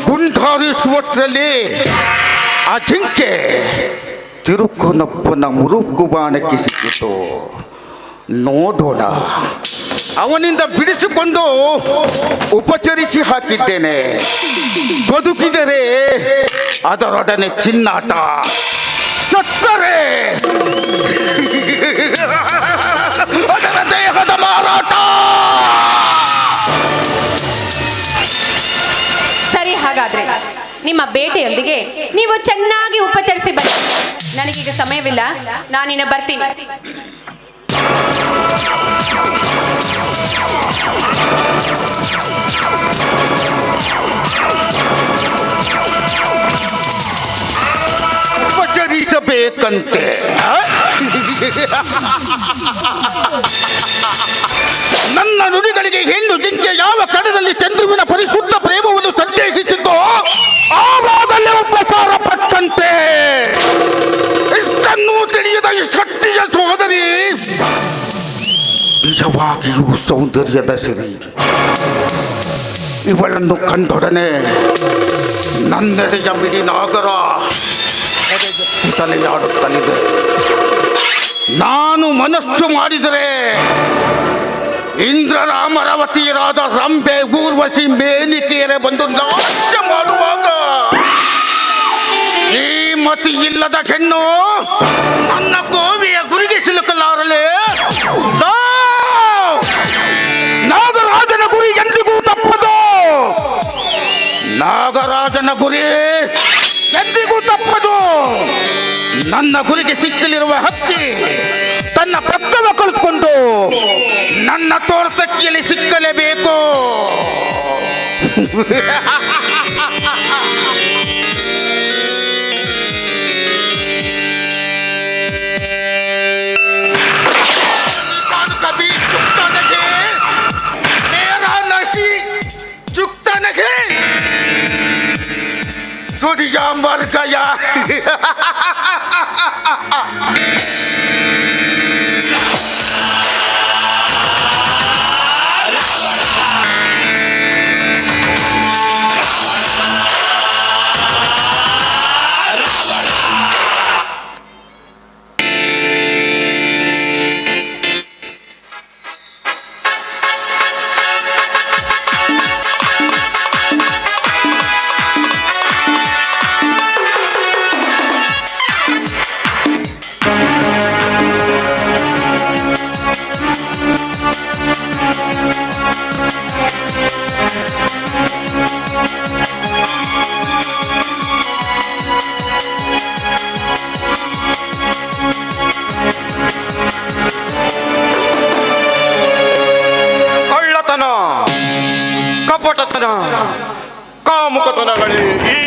ಗುಂಡಾರಿಸುವಷ್ಟರಲ್ಲಿ ಆ ಜಿಂಕೆ ತಿರುಕೋನಪ್ಪನ ಮುರುಗುಬಾಣಕ್ಕೆ ಸಿಕ್ಕಿತು. ನೋಡೋಣ, ಅವನಿಂದ ಬಿಡಿಸಿಕೊಂಡು ಉಪಚರಿಸಿ ಹಾಕಿದ್ದೇನೆ. ಬದುಕಿದರೆ ಅದರೊಡನೆ ಚಿನ್ನಾಟ, ಸತ್ತರೆ ಅದರ ದೇಹದ ಮಾರಾಟ. ಸರಿ, ಹಾಗಾದ್ರೆ ನಿಮ್ಮ ಬೇಟೆಯೊಂದಿಗೆ ನೀವು ಚೆನ್ನಾಗಿ ಉಪಚರಿಸಿ ಬನ್ನಿ. ನನಗೀಗ ಸಮಯವಿಲ್ಲ, ನಾನಿನ್ನ ಬರ್ತೀನಿ. ಉಪಚರಿಸಬೇಕಂತೆ. ನನ್ನ ನುಡಿಗಳಿಗೆ ಹೆಣ್ಣು ಜಿಂಕೆ ಯಾವ ಕಡದಲ್ಲಿ ಚಂದ್ರುವಿನ ಪರಿಶುದ್ಧ ಪ್ರೇಮವನ್ನು ಸಂದೇಹಿಸಿದ್ದೋ ಆವಾಗಲೇ ಉಪಚಾರ ಪಟ್ಟಂತೆ. ಇಷ್ಟನ್ನೂ ತಿಳಿಯದ ಈ ಶಕ್ತಿಯ ಸೋದರಿ ನಿಜವಾಗಿಯೂ ಸೌಂದರ್ಯದ ಸಿರಿ. ಇವಳನ್ನು ಕಂಡೊಡನೆ ನನ್ನೆಡೆಯ ಮಿಡಿ ನಾಗರ ತಲೆಯಾಡುತ್ತಲಿದೆ. ನಾನು ಮನಸ್ಸು ಮಾಡಿದರೆ ಇಂದ್ರರ ಅಮರಾವತಿಯರಾದ ರಂಬೆ, ಊರ್ವಶಿ, ಮೇನಿಕೆಯರೇ ಬಂದು ನಾಟ್ಯ ಮಾಡುವಾಗ ಈ ಮತಿ ಇಲ್ಲದ ಹೆಣ್ಣು ನನ್ನ ಕೋವಿಯ ಗುರಿಗೆ ಸಿಲುಕಲಾರಲೇ. ನಾಗರಾಜನ ಗುರಿ ಎಂದಿಗೂ ತಪ್ಪದು. ನಾಗರಾಜನ ಗುರಿ ಎಂದಿಗೂ ತಪ್ಪದು. ನನ್ನ ಗುರಿಗೆ ಸಿಕ್ಕಲಿರುವ ಹಕ್ಕಿ ತನ್ನ ಪಕ್ಕವ ಕಳೆದುಕೊಂಡು ನನ್ನ ತೋರ್ಸಕ್ಕಿಯಲ್ಲಿ ಸಿಕ್ಕಲೇಬೇಕು. दुनिया मर गया. ಕಳ್ಳತನ, ಕಪಟತನ, ಕಾಮುಕತನಗಳೇ ಈ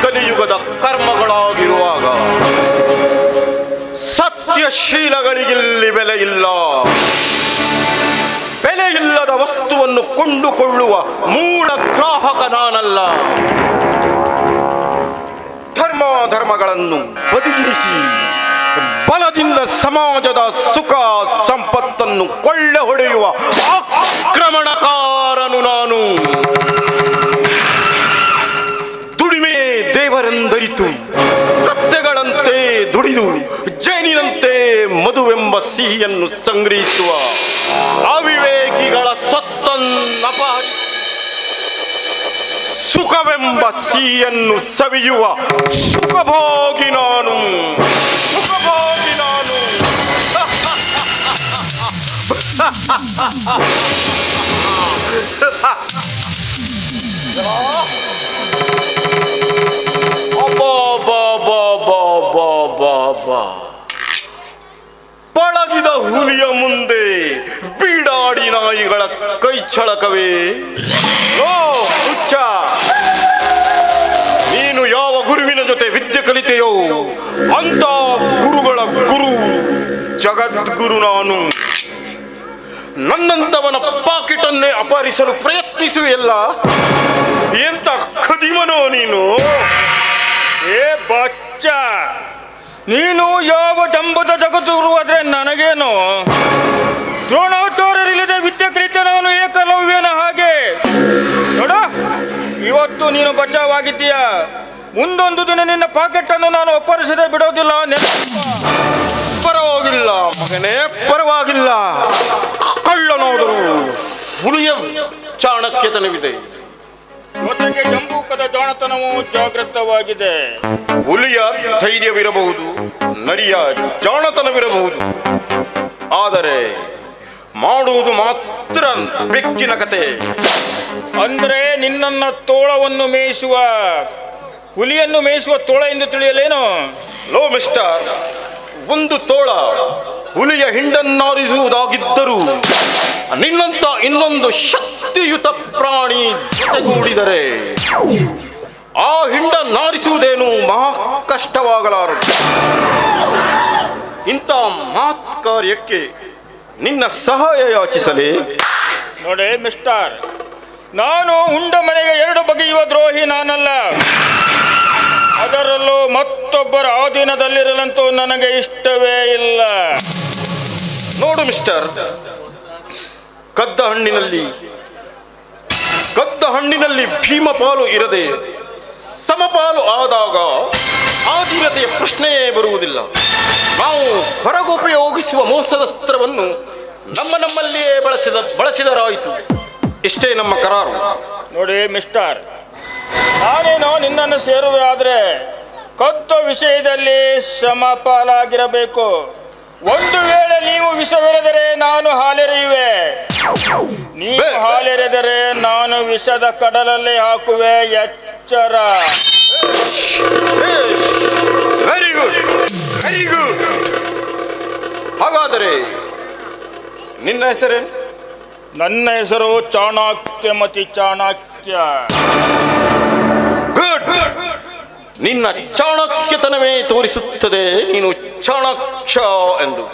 ಕಲಿಯುಗದ ಕರ್ಮಗಳಾಗಿರುವಾಗ ಸತ್ಯಶೀಲಗಳಿಗಿಲ್ಲಿ ಬೆಲೆ ಇಲ್ಲ. ಬೆಲೆ ಇಲ್ಲದ ವಸ್ತುವನ್ನು ಕೊಂಡುಕೊಳ್ಳುವ ಮೂಢ ಗ್ರಾಹಕ ನಾನಲ್ಲ. ಧರ್ಮಗಳನ್ನು ಬದಿಗಿರಿಸಿ ಬಲದಿಂದ ಸಮಾಜದ ಸುಖ ಸಂಪತ್ತನ್ನು ಕೊಳ್ಳೆ ಹೊಡೆಯುವ ಆಕ್ರಮಣಕಾರನು ನಾನು. ದುಡಿಮೆ ದೇವರೆಂದರಿತು ಕತ್ತೆಗಳಂತೆ ದುಡಿದು ಜೇನಿನಂತೆ ಮಧುವೆಂಬ ಸಿಹಿಯನ್ನು ಸಂಗ್ರಹಿಸುವ ಅವಿವೇಕಿಗಳ ಸೊತ್ತನ್ನಪಹರಿಸಿ ಸುಖವೆಂಬ ಸಿಹಿಯನ್ನು ಸವಿಯುವ ಸುಖಭೋಗಿ ನಾನು. ಸುಖಭೋಗಿ ನಾನು. ಪಳಗಿದ ಹುಲಿಯ ಮುಂದೆ ಬೀಡಾಡಿ ನಾಯಿಗಳ ಕೈ ಚಳಕವೇ. ಓ ಹುಚ್ಚ, ನೀನು ಯಾವ ಗುರುವಿನ ಜೊತೆ ವಿದ್ಯೆ ಕಲಿತೆಯೋ ಅಂತ ಗುರುಗಳ ಗುರು ಜಗದ್ಗುರು ನಾನು. ನನ್ನಂತವನ ಪಾಕೆಟನ್ನೇ ಅಪಹರಿಸಲು ಪ್ರಯತ್ನಿಸುವೆಯಲ್ಲ, ಎಂತ ಖದಿಮನೋ ನೀನು? ಏ ಬಚ್ಚ, ನೀನು ಯಾವ ಡಂಬದ ಜಗದೂರುವಾದ್ರೆ ನನಗೇನು? ದ್ರೋಣಾಚಾರ್ಯರಿಲ್ಲದೆ ವಿದ್ಯೆ ಕಲಿತ ನಾನು ಏಕಲವ್ಯನ ಹಾಗೆ. ನೋಡ, ಇವತ್ತು ನೀನು ಬಚಾವಾಗಿದ್ದೀಯ. ಮುಂದೊಂದು ದಿನ ನಿನ್ನ ಪಾಕೆಟನ್ನು ನಾನು ಒಪ್ಪರಿಸದೆ ಬಿಡೋದಿಲ್ಲ. ಪರವಾಗಿಲ್ಲ ಮಗನೇ, ಪರವಾಗಿಲ್ಲ. ಕಳ್ಳನಾದರೂ ಹುಲಿಯ ಚಾಣಕ್ಯತನವಿದೆ, ಜೊತೆಗೆ ಜಂಬೂಕದ ಜಾಣತನವೂ ಜಾಗೃತವಾಗಿದೆ. ಹುಲಿಯ ಧೈರ್ಯವಿರಬಹುದು, ನರಿಯ ಜಾಣತನವಿರಬಹುದು, ಆದರೆ ಮಾಡುವುದು ಮಾತ್ರ ಬೆಕ್ಕಿನ ಕತೆ. ಅಂದ್ರೆ ನಿನ್ನನ್ನ ತೋಳವನ್ನು ಮೇಯಿಸುವ ಹುಲಿಯನ್ನು ಮೇಯಿಸುವ ತೋಳ ಎಂದು ತಿಳಿಯಲೇನು? ಲೋ ಮಿಸ್ಟರ್, ಒಂದು ತೋಳ ಹುಲಿಯ ಹಿಂಡನ್ನಾರಿಸುವುದಾಗಿದ್ದರೂ ನಿನ್ನಂತ ಇನ್ನೊಂದು ಶಕ್ತಿಯುತ ಪ್ರಾಣಿ ಜೊತೆಗೂಡಿದರೆ ಆ ಹಿಂಡನ್ನಾರಿಸುವುದೇನು ಮಹಾ ಕಷ್ಟವಾಗಲಾರದು. ಇಂಥ ಮಹತ್ ಕಾರ್ಯಕ್ಕೆ ನಿನ್ನ ಸಹಾಯ ಯಾಚಿಸಲೇ? ನೋಡಿ ಮಿಸ್ಟರ್, ನಾನು ಉಂಡ ಮನೆಗೆ ಎರಡು ಬಗೆಯುವ ದ್ರೋಹಿ ನಾನಲ್ಲ. ಅದರಲ್ಲೂ ಮತ್ತೊಬ್ಬರ ಆಧೀನದಲ್ಲಿರಲಂತೂ ನನಗೆ ಇಷ್ಟವೇ ಇಲ್ಲ. ನೋಡು ಮಿಸ್ಟರ್, ಕದ್ದ ಹಣ್ಣಿನಲ್ಲಿ ಭೀಮಪಾಲು ಇರದೆ ಸಮಪಾಲು ಆದಾಗ ಆಧೀನತೆಯ ಪ್ರಶ್ನೆಯೇ ಬರುವುದಿಲ್ಲ. ನಾವು ಹೊರಗುಪಯೋಗಿಸುವ ಮೋಸದಸ್ತ್ರವನ್ನು ನಮ್ಮಲ್ಲಿಯೇ ಬಳಸಿದರಾಯಿತು. ಇಷ್ಟೇ ನಮ್ಮ ಕರಾರು. ನೋಡಿ ಮಿಸ್ಟರ್, ನಾನೇನೋ ನಿನ್ನನ್ನು ಸೇರುವೆ, ಆದರೆ ಕದ್ದ ವಿಷಯದಲ್ಲಿ ಸಮಪಾಲಾಗಿರಬೇಕು. ಒಂದು ವೇಳೆ ನೀವು ವಿಷವೆರೆದರೆ ನಾನು ಹಾಲೆರೆಯುವೆ, ನೀವು ಹಾಲೆರೆದರೆ ನಾನು ವಿಷದ ಕಡಲಲ್ಲಿ ಹಾಕುವೆ. ಎಚ್ಚರ. Very good, very good. ಹಾಗಾದರೆ ನಿನ್ನ ಹೆಸರೇನು? ನನ್ನ ಹೆಸರು ಚಾಣಕ್ಯಮತಿ ಚಾಣಕ್ಯ. ಗುಡ್. ನಿನ್ನ ಚಾಣಕ್ಯತನವೇ ತೋರಿಸುತ್ತದೆ ನೀನು ಚಾಣಕ್ಯ ಎಂದು.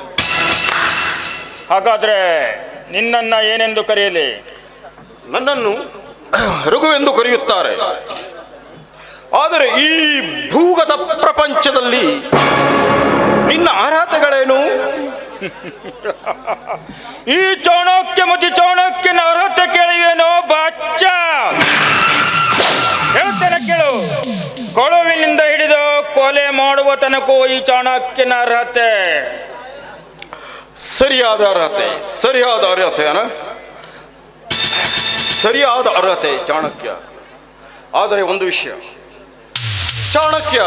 ಹಾಗಾದ್ರೆ ನಿನ್ನನ್ನ ಏನೆಂದು ಕರೆಯಲಿ? ನನ್ನನ್ನು ರಘುವೆಂದು ಕರೆಯುತ್ತಾರೆ. ಆದರೆ ಈ ಭೂಗತ ಪ್ರಪಂಚದಲ್ಲಿ ನಿನ್ನ ಅರ್ಹತೆಗಳೇನು? ಈ ಚಾಣಕ್ಯಮತಿ ಚಾಣಕ್ಯನ ಅರ್ಹತೆ ಕೇಳಿವೇನೋ ಬಚ್ಚ? ಹೇಳ್ತೇನೆ ಕೇಳು. ಕೊಳುವಿನಿಂದ ಹಿಡಿದು ಕೊಲೆ ಮಾಡುವ ತನಕೂ ಈ ಚಾಣಕ್ಯನ ಅರ್ಹತೆ. ಸರಿಯಾದ ಅರ್ಹತೆ ಸರಿಯಾದ ಅರ್ಹತೆ ಚಾಣಕ್ಯ. ಆದರೆ ಒಂದು ವಿಷಯ, ಚಾಣಕ್ಯ,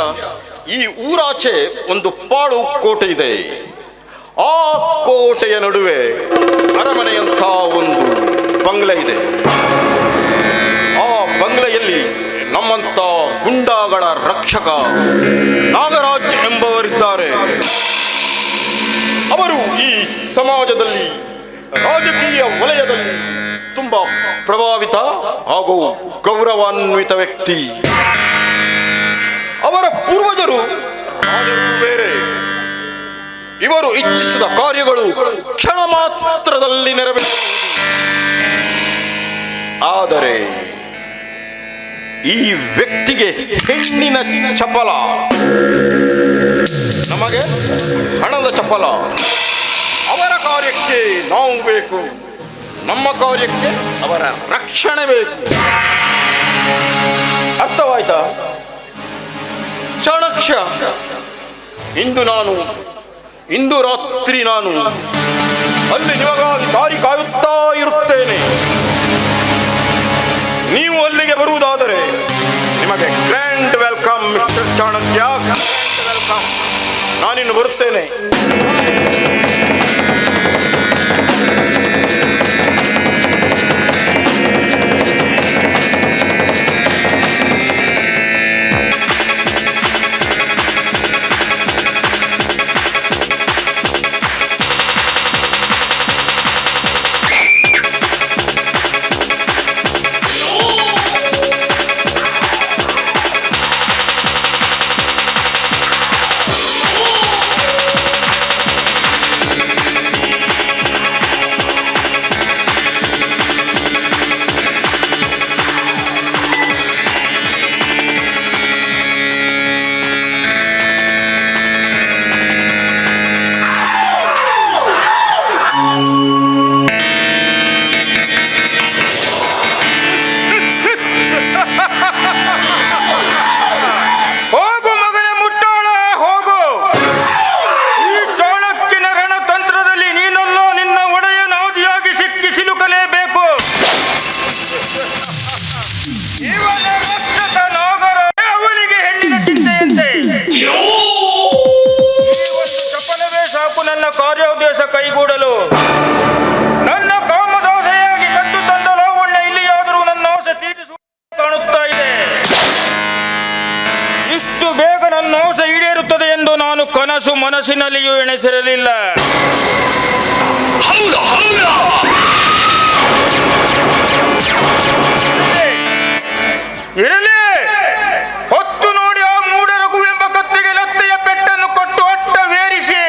ಈ ಊರಾಚೆ ಒಂದು ಪಾಳು ಕೋಟೆ ಇದೆ. ಆ ಕೋಟೆಯ ನಡುವೆ ಅರಮನೆಯಂಥ ಒಂದು ಬಂಗ್ಲೆ ಇದೆ. ಆ ಬಂಗ್ಲೆಯಲ್ಲಿ ನಮ್ಮಂಥ ಗುಂಡಾಗಳ ರಕ್ಷಕ ನಾಗರಾಜ್ ಎಂಬವರಿದ್ದಾರೆ. ಅವರು ಈ ಸಮಾಜದಲ್ಲಿ, ರಾಜಕೀಯ ವಲಯದಲ್ಲಿ ತುಂಬಾ ಪ್ರಭಾವಿತ ಹಾಗೂ ಗೌರವಾನ್ವಿತ ವ್ಯಕ್ತಿ. ಅವರ ಪೂರ್ವಜರು ರಾಜರು ಬೇರೆ. ಇವರು ಇಚ್ಛಿಸಿದ ಕಾರ್ಯಗಳು ಕ್ಷಣ ಮಾತ್ರದಲ್ಲಿ ನೆರವೇರುವುದು. ಆದರೆ ಈ ವ್ಯಕ್ತಿಗೆ ಹೆಣ್ಣಿನ ಚಪಲ, ನಮಗೆ ಹಣದ ಚಪಲ. ಅವರ ಕಾರ್ಯಕ್ಕೆ ನಾವು ಬೇಕು, ನಮ್ಮ ಕಾರ್ಯಕ್ಕೆ ಅವರ ರಕ್ಷಣೆ ಬೇಕು. ಅರ್ಥವಾಯ್ತಾ ಚಾಣಕ್ಯ? ಇಂದು ರಾತ್ರಿ ನಾನು ಅಲ್ಲಿ ನಿಮಗಾಗಿ ದಾರಿ ಕಾಯುತ್ತಾ ಇರುತ್ತೇನೆ. ನೀವು ಅಲ್ಲಿಗೆ ಬರುವುದಾದರೆ ನಿಮಗೆ grand welcome mister Chanakya, grand welcome. ನಾನಿನ್ನು ಬರುತ್ತೇನೆ. ನನ್ನ ಆಸೆ ಈಡೇರುತ್ತದೆ ಎಂದು ನಾನು ಕನಸು ಮನಸ್ಸಿನಲ್ಲಿಯೂ ಎಣಿಸಿರಲಿಲ್ಲ. ಇರಲಿ, ಹೊತ್ತು ನೋಡಿ ಆ ಮೂಢ ರಘುವೆಂಬ ಕತ್ತಿಗೆ ಲತ್ತೆಯ ಪೆಟ್ಟನ್ನು ಕೊಟ್ಟು ಅಟ್ಟವೇರಿಸಿ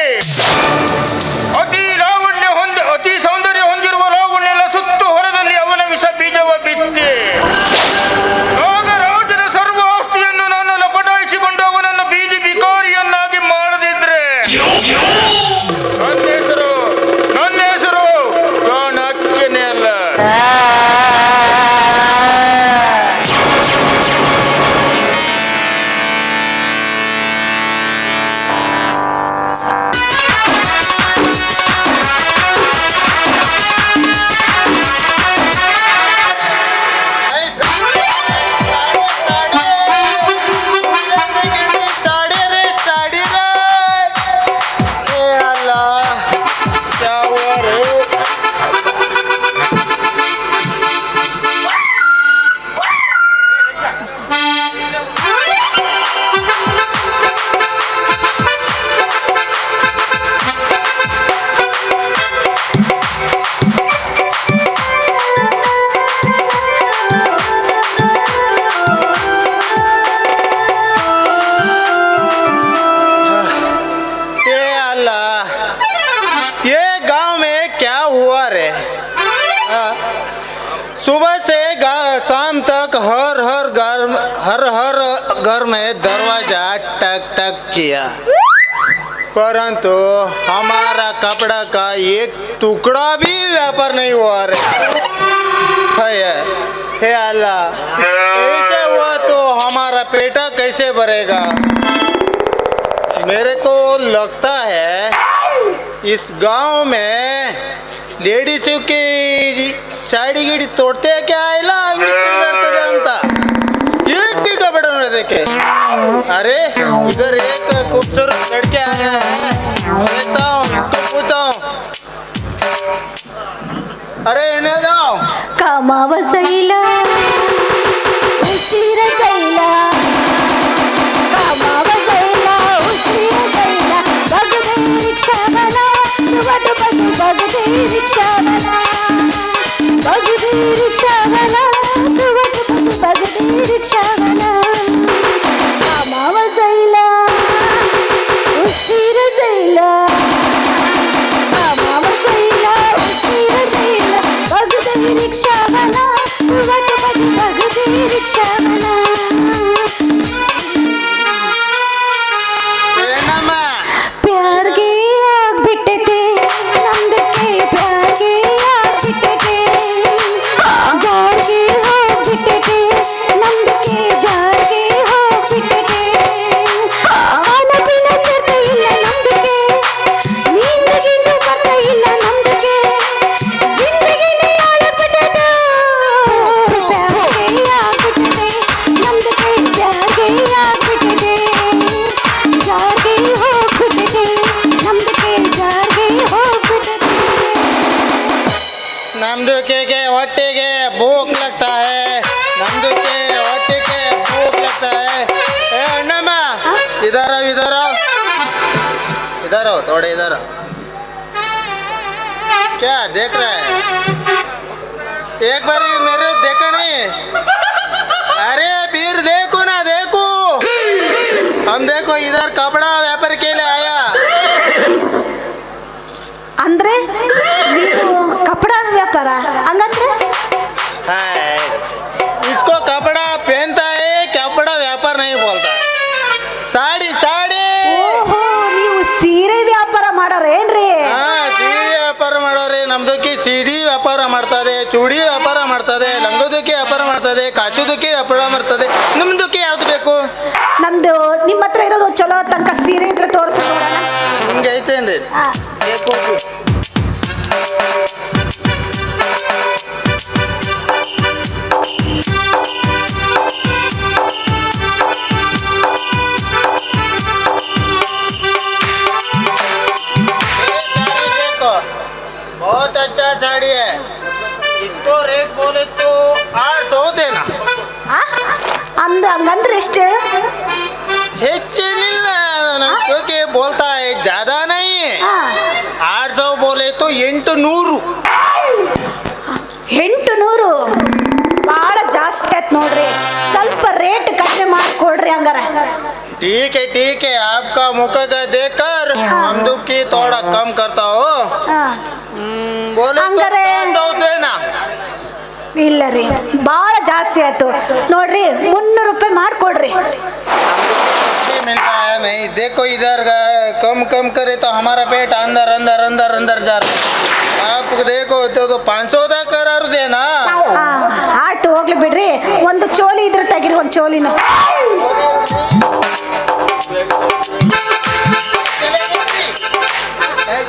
ಅತಿ ಸೌಂದರ್ಯ ಹೊಂದಿರುವ ಲಾವಣ್ಯಲ ಸುತ್ತು ಹೊರದಲ್ಲಿ ಅವನ ವಿಷ ಬೀಜವ ಬಿತ್ತಿ ನಾಗರಾಜನ ಸರ್ವ ಆಸ್ತಿಯನ್ನು ನಾನು ಲಪಟಾಯಿಸಿಕೊಂಡು ಅವನನ್ನು ಬೀದಿ ಬಿಕಾರಿಯನ್ನಾಗಿ ಮಾಡದಿದ್ರೆ ನನ್ನ ಹೆಸರು ಚಾಣಕ್ಯನೇ ಅಲ್ಲ. सुबह से शाम तक हर घर में दरवाजा टक टक किया, परंतु हमारा कपड़ा का एक टुकड़ा भी व्यापार नहीं हुआ रे। हे अल्लाह, ऐसे हुआ तो हमारा पेटा कैसे भरेगा? मेरे को लगता है इस गांव में लेडीज की साड़ी गिड़ी तोड़ते हैं क्या आयला ಅಂತ एक भी कपड़ा न देखे। अरे इधर एक खूबसूरत लड़के आ रहे हैं, लेता हूँ इसको पूछता हूँ। अरे इन्हें दाओ कामाव सैला उशीर सैला कामाव सैला उशीर सैला बगदे रिक्षा बना वट बगदे रिक्षा बना बगदे रिक्षा बना वट बगदे रिक्षा बना कामाव सैला उशीर सैला कामाव सैला उशीर सैला बगदे रिक्षा बना वट बगदे रिक्षा बना ಹೊಟ್ಟೆಗೆ ಭೂಕ್ लगता है, नमदे के ಹೊಟ್ಟೆ के भूख लगता है। ए अण्णಮ್ಮ, इधर आओ इधर आओ इधर आओ, थोड़े इधर आओ। क्या देख रहा है? एक बार मेरे देखा नहीं? अरे वीर देखो ना, देखो हम देखो इधर कपड़ा व्यापार के लिए आया। ಅಂದ್ರೆ ನೀವು ಕಪड़ा ವ್ಯಾಪಾರ ಹಂಗಂದ್ರೆ इसको कपड़ा पहनता है, कपड़ा व्यापार नहीं बोलता। साड़ी साड़ी ಓಹೋ ನೀವು ಸೀರೆ ವ್ಯಾಪಾರ ಮಾಡೋರೇನ್ರಿ? ಸೀರೆ ವ್ಯಾಪಾರ ಮಾಡೋರಿ. ನಮ್ದಕ್ಕೆ ಸೀರೆ ವ್ಯಾಪಾರ ಮಾಡ್ತದೆ, ಚೂಡಿ ವ್ಯಾಪಾರ ಮಾಡ್ತದೆ, ಲಂಗೋದಕ್ಕೆ ವ್ಯಾಪಾರ ಮಾಡ್ತದೆ, ಕಾಚುದಕ್ಕೆ ವ್ಯಾಪಾರ ಮಾಡ್ತದೆ. ನಿಮ್ದಕ್ಕೆ ಯಾವ್ದು ಬೇಕು? ನಮ್ದು ನಿಮ್ಮ ಹತ್ರ ಇರೋದು ಚಲೋ ತನಕ ಸೀರೆ ಇದ್ರೆ ತೋರಿಸಿ ನೋಡೋಣ. ನಿಮ್ಗೆ ಐತೇನ್ರಿ? ಬೇಕು. बहुत अच्छा साड़ी है, इसको रेट बोले तो 800 देना। ಹಂಗಂದ್ರೆ ಎಷ್ಟು? ಹೆಚ್ಚೇನಿಲ್ಲ, क्योंकि बोलता है ज्यादा नहीं, ಹಾ 800 बोले तो 800। 800 ಭಾಳ ಜಾಸ್ತಿ ಆಯ್ತು ನೋಡ್ರಿ, ಸ್ವಲ್ಪ ರೇಟ್ ಕಡಿಮೆ ಮಾಡಿಕೊಡ್ರಿ ಹಂಗಾರ. ठीक है आपका मुख का देखकर हम दुखी थोड़ा कम करता हो। ಹಾ बोले तो हंगारे। 500 देना। ಇಲ್ಲ ರೀ, ಭಾಳ ಜಾಸ್ತಿ ಆಯ್ತು ನೋಡ್ರಿ, 300 ರೂಪಾಯಿ ಮಾಡಿಕೊಡ್ರಿ. नहीं मिलता है नहीं, देखो इधर कम करे तो हमारा पेट अंदर अंदर अंदर अंदर जा रहा है। आप देखो तो 500 तक करार देना। ಹಾ ಆಯ್ತು, ಹೋಗ್ಲಿ ಬಿಡ್ರಿ. ಒಂದು ಚೋಲಿ ಇದ್ರೆ ತೆಗಿರಿ, ಒಂದು ಚೋಲಿನ.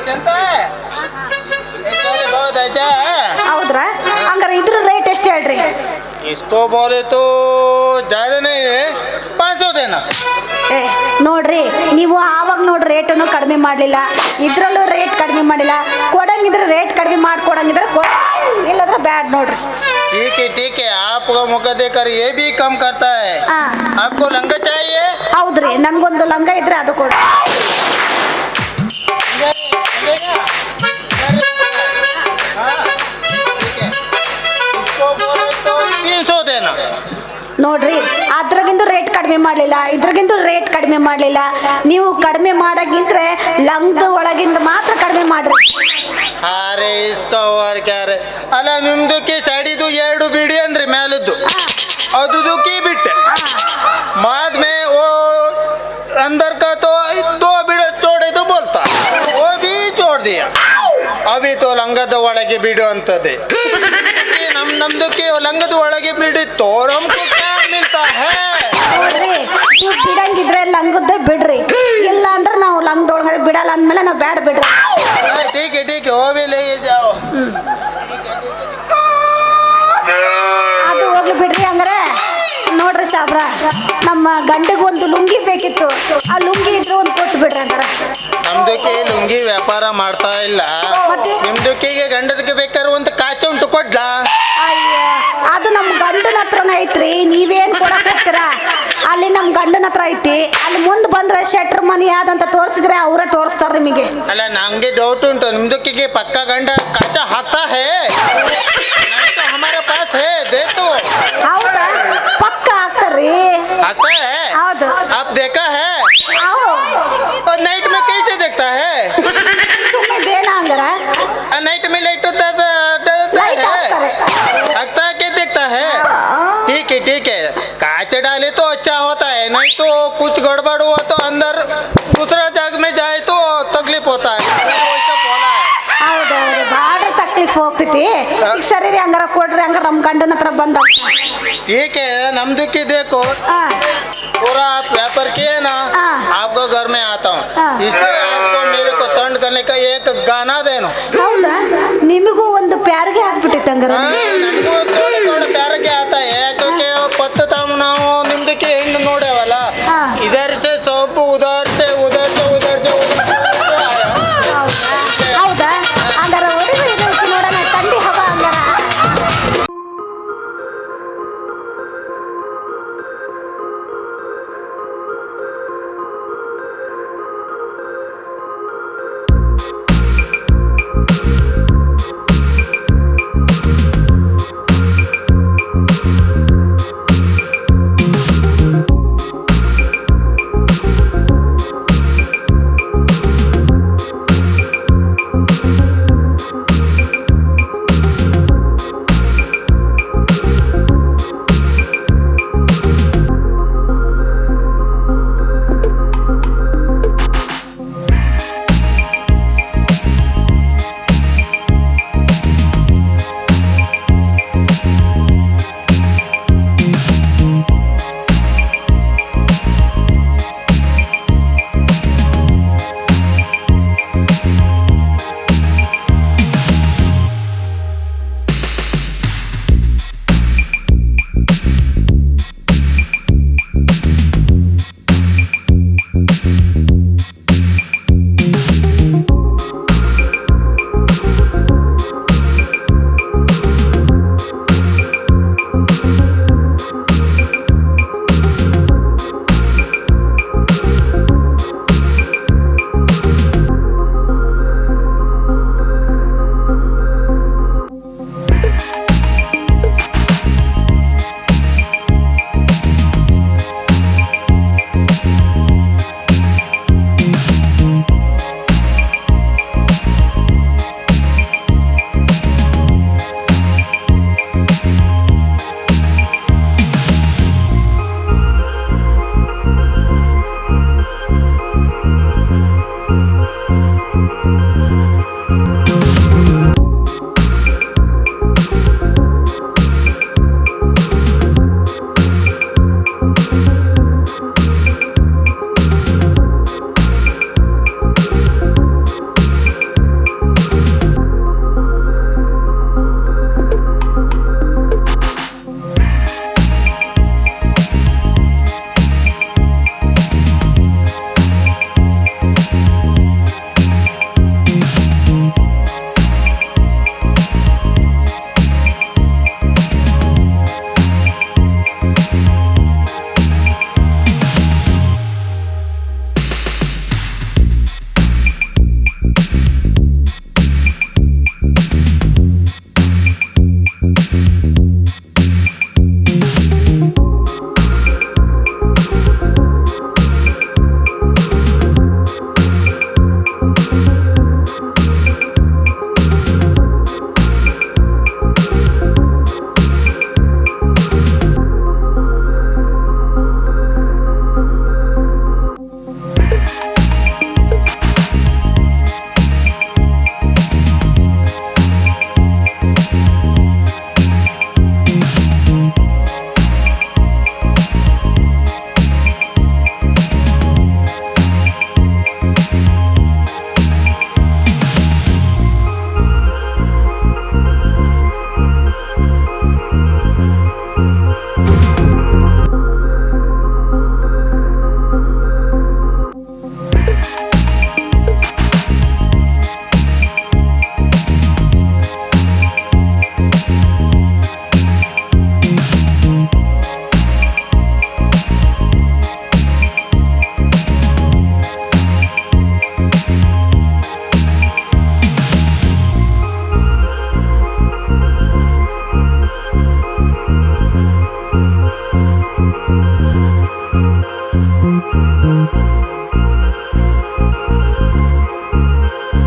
चलता है चले बहुत अच्छा है। ಹೌದ್ರಾ? ಹಂಗಾರ ಇದ್ರ ರೇಟ್ ಎಷ್ಟು ಹೇಳ್ರಿ? इसको बोले तो ज्यादा नहीं है, 500 देना। ಏ ನೋಡ್ರಿ, ನೀವು ಆವಾಗ ನೋಡ್ರಿ ರೇಟನ್ನು ಕಡಿಮೆ ಮಾಡಲಿಲ್ಲ, ಇದ್ರಲ್ಲೂ ರೇಟ್ ಕಡಿಮೆ ಮಾಡಿಲ್ಲ. ಕೊಡಂಗಿದ್ರೆ ರೇಟ್ ಕಡಿಮೆ ಮಾಡ್ಕೊಡಂಗಿದ್ರೆ ಇಲ್ಲದ್ರೆ ಬ್ಯಾಡ್ ನೋಡ್ರಿ. ठीक है आपका मुख देकर ये भी कम करता है। ಹಾ आपको लंगा चाहिए? ಹೌದ್ರಿ, ನನ್ಗೊಂದು ಲಂಗ ಇದ್ರೆ ಅದು ಕೊಡ್ರಿ. हाँ, ठीक है। इसको बोले तो 300 देना। ನೋಡ್ರಿ, ಅದ್ರಾಗಿಂದು ರೇಟ್ ಕಡಿಮೆ ಮಾಡಲಿಲ್ಲ, ಇದ್ರಾಗಿಂದು ರೇಟ್ ಕಡಿಮೆ ಮಾಡಲಿಲ್ಲ. ನೀವು ಕಡಿಮೆ ಮಾಡಾಗಿದ್ರೆ ಲಂಗದ ಒಳಗಿಂದ ಮಾತ್ರ ಕಡಿಮೆ ಮಾಡ್ರಿ. ಅರೆ ಇಸ್ಕೋ ಅವ್ರ ಕ್ಯಾರೆ ಅಲ್ಲ, ನಿಮ್ದಕ್ಕೆ ಸೈಡಿದು 2 ಬಿಡಿ ಅಂದ್ರಿ ಮೇಲದ್ದು, ಅದು ದುಃಖಿ ಬಿಟ್ಟೆ. बाद में वो अंदर का तो 2 ಬಿಡು छोड़े तो बोलता, वो भी छोड़ दिया। अभी तो ಲಂಗದ ಒಳಗೆ ಬಿಡು ಅಂತದೆ. ನಮ್ದಕ್ಕೆ ಲಂಗದ ಒಳಗೆ ಬಿಡಿತ್ತು, ನಮ್ಗೆ ಕ್ಯಾ ಮಿಲ್ತಾ ಹೇ? ನೋಡ್ರಿ, ನೀವು ಬಿಡಂಗಿದ್ರೆ ಲಂಗದ್ದೇ ಬಿಡ್ರಿ, ಇಲ್ಲ ಅಂದ್ರೆ ನಾವು ಲಂಗದೊಳಗಡೆ ಬಿಡಲ್ಲ ಅಂದ್ಮೇಲೆ ನಾವು ಬ್ಯಾಡ ಬಿಡ್ರಿ. ठीक है वो भी ले जाओ। ಅದು ಹೋಗ್ಲಿ ಬಿಡ್ರಿ. ಹಂಗಾರೆ ನೋಡ್ರಿ ಸಾಬ್ರ, ನಮ್ಮ ಗಂಡಿಗೆ ಒಂದು ಲುಂಗಿ ಬೇಕಿತ್ತು, ಆ ಲುಂಗಿ ಇದ್ರೆ ಒಂದು ಕೊಟ್ಟು ಬಿಡ್ರಿ ಹಂಗಾರೆ. ನಮ್ದಕ್ಕೆ ಲುಂಗಿ ವ್ಯಾಪಾರ ಮಾಡ್ತಾ ಇಲ್ಲ. ಮತ್ತೆ? ನಿಮ್ದಕ್ಕಿಗೆ ಗಂಡದಕ್ಕೆ ಬೇಕಾದ್ರೆ ಒಂದು ಕಾಚ ಉಂಟು ಕೊಡ್ಲಾ? ಅಯ್ಯ, ಅದು ನಮ್ಮ ಗಂಡನ ಹತ್ರನ ಐತ್ರಿ, ನೀವೇನ್ ಕೊಡಕ್ ಹೋಗ್ತೀರಾ? ಅಲ್ಲಿ ನಮ್ಮ ಗಂಡನ ಹತ್ರ ಐತಿ, ಅಲ್ಲಿ ಮುಂದೆ ಬಂದ್ರೆ ಶೆಟ್ರ್ ಮನಿ ಯಾವ್ದಂತ ತೋರಿಸಿದ್ರೆ ಅವರೇ ತೋರಿಸ್ತಾರ ನಿಮಗೆ. ಅಲ್ಲ ನಂಗೆ ಡೌಟ್ ಉಂಟು, ನಿಮ್ದಕ್ಕಿಗೆ ಪಕ್ಕ ಗಂಡ ಕಾಚ ಹಾಕ್ತಾ ಹೇ? ಹಮಾರ ಪಾಸ್ ಹೇ ದೇತು. ಹೌದಾ? ಪಕ್ಕ ಹಾಕ್ತಾರ್ರಿ. ಹಾಕ್ತಾ ಹೇ? ಹೌದು. आप देखा है? ಹೌದು. और नाइट में कैसे देखता है? ಸುಮ್ಮನೆ ದೇಣ ಹಂಗಾರ नाइट में लाइट होता ಲೈಟ್ है, ಹಾಕ್ತಾರೆ. लगता है कि देखता है? ठीक है कांच डाले तो अच्छा होता है, नहीं तो कुछ गड़बड़ हुआ तो अंदर दूसरा जगह में जाए तो तकलीफ होता है, वैसा बोला है। ಹೌದೌದು, ಭಾಳ ತಕ್ಲೀಫ್ ಹೋಗ್ತೈತಿ. ಈಗ ಸರಿ ರೀ, ಹಂಗಾರ ಕೊಡ್ರಿ, ಹಂಗಾರ ನಮ್ಮ ಗಂಡನ ಹತ್ರ ಬಂದ. ठीक है नमदुकी देखो पूरा आप व्यापार किए ना, हाँ। आपको घर में आता हूँ, हाँ। इसलिए आपको मेरे को तंड करने का एक गाना देना। ಹೌದಾ? ನಿಮಗೂ ಒಂದು ಪ್ಯಾರಿಗೆ ಹಾಕ್ಬಿಟ್ಟಿತ್ತು ಹಂಗಾರ. ನಮಗೂ थोड़ा प्यार के आता है, क्योंकि पत्ता ताम ನಾವು ನಿಮ್ದಕ್ಕೆ ಹೆಣ್ಣು ನೋಡೇವಲ್ಲ, ಹಾ. इधर से सब उधर से उधर से उधर से उधर ಹೌದಾ? ಹಂಗಾರ ಹೊಡಿರಿ, ಇದಕ್ಕೆ ನೋಡೋಣ, ತಂಡಿ ಹವ ಹಂಗಾರ.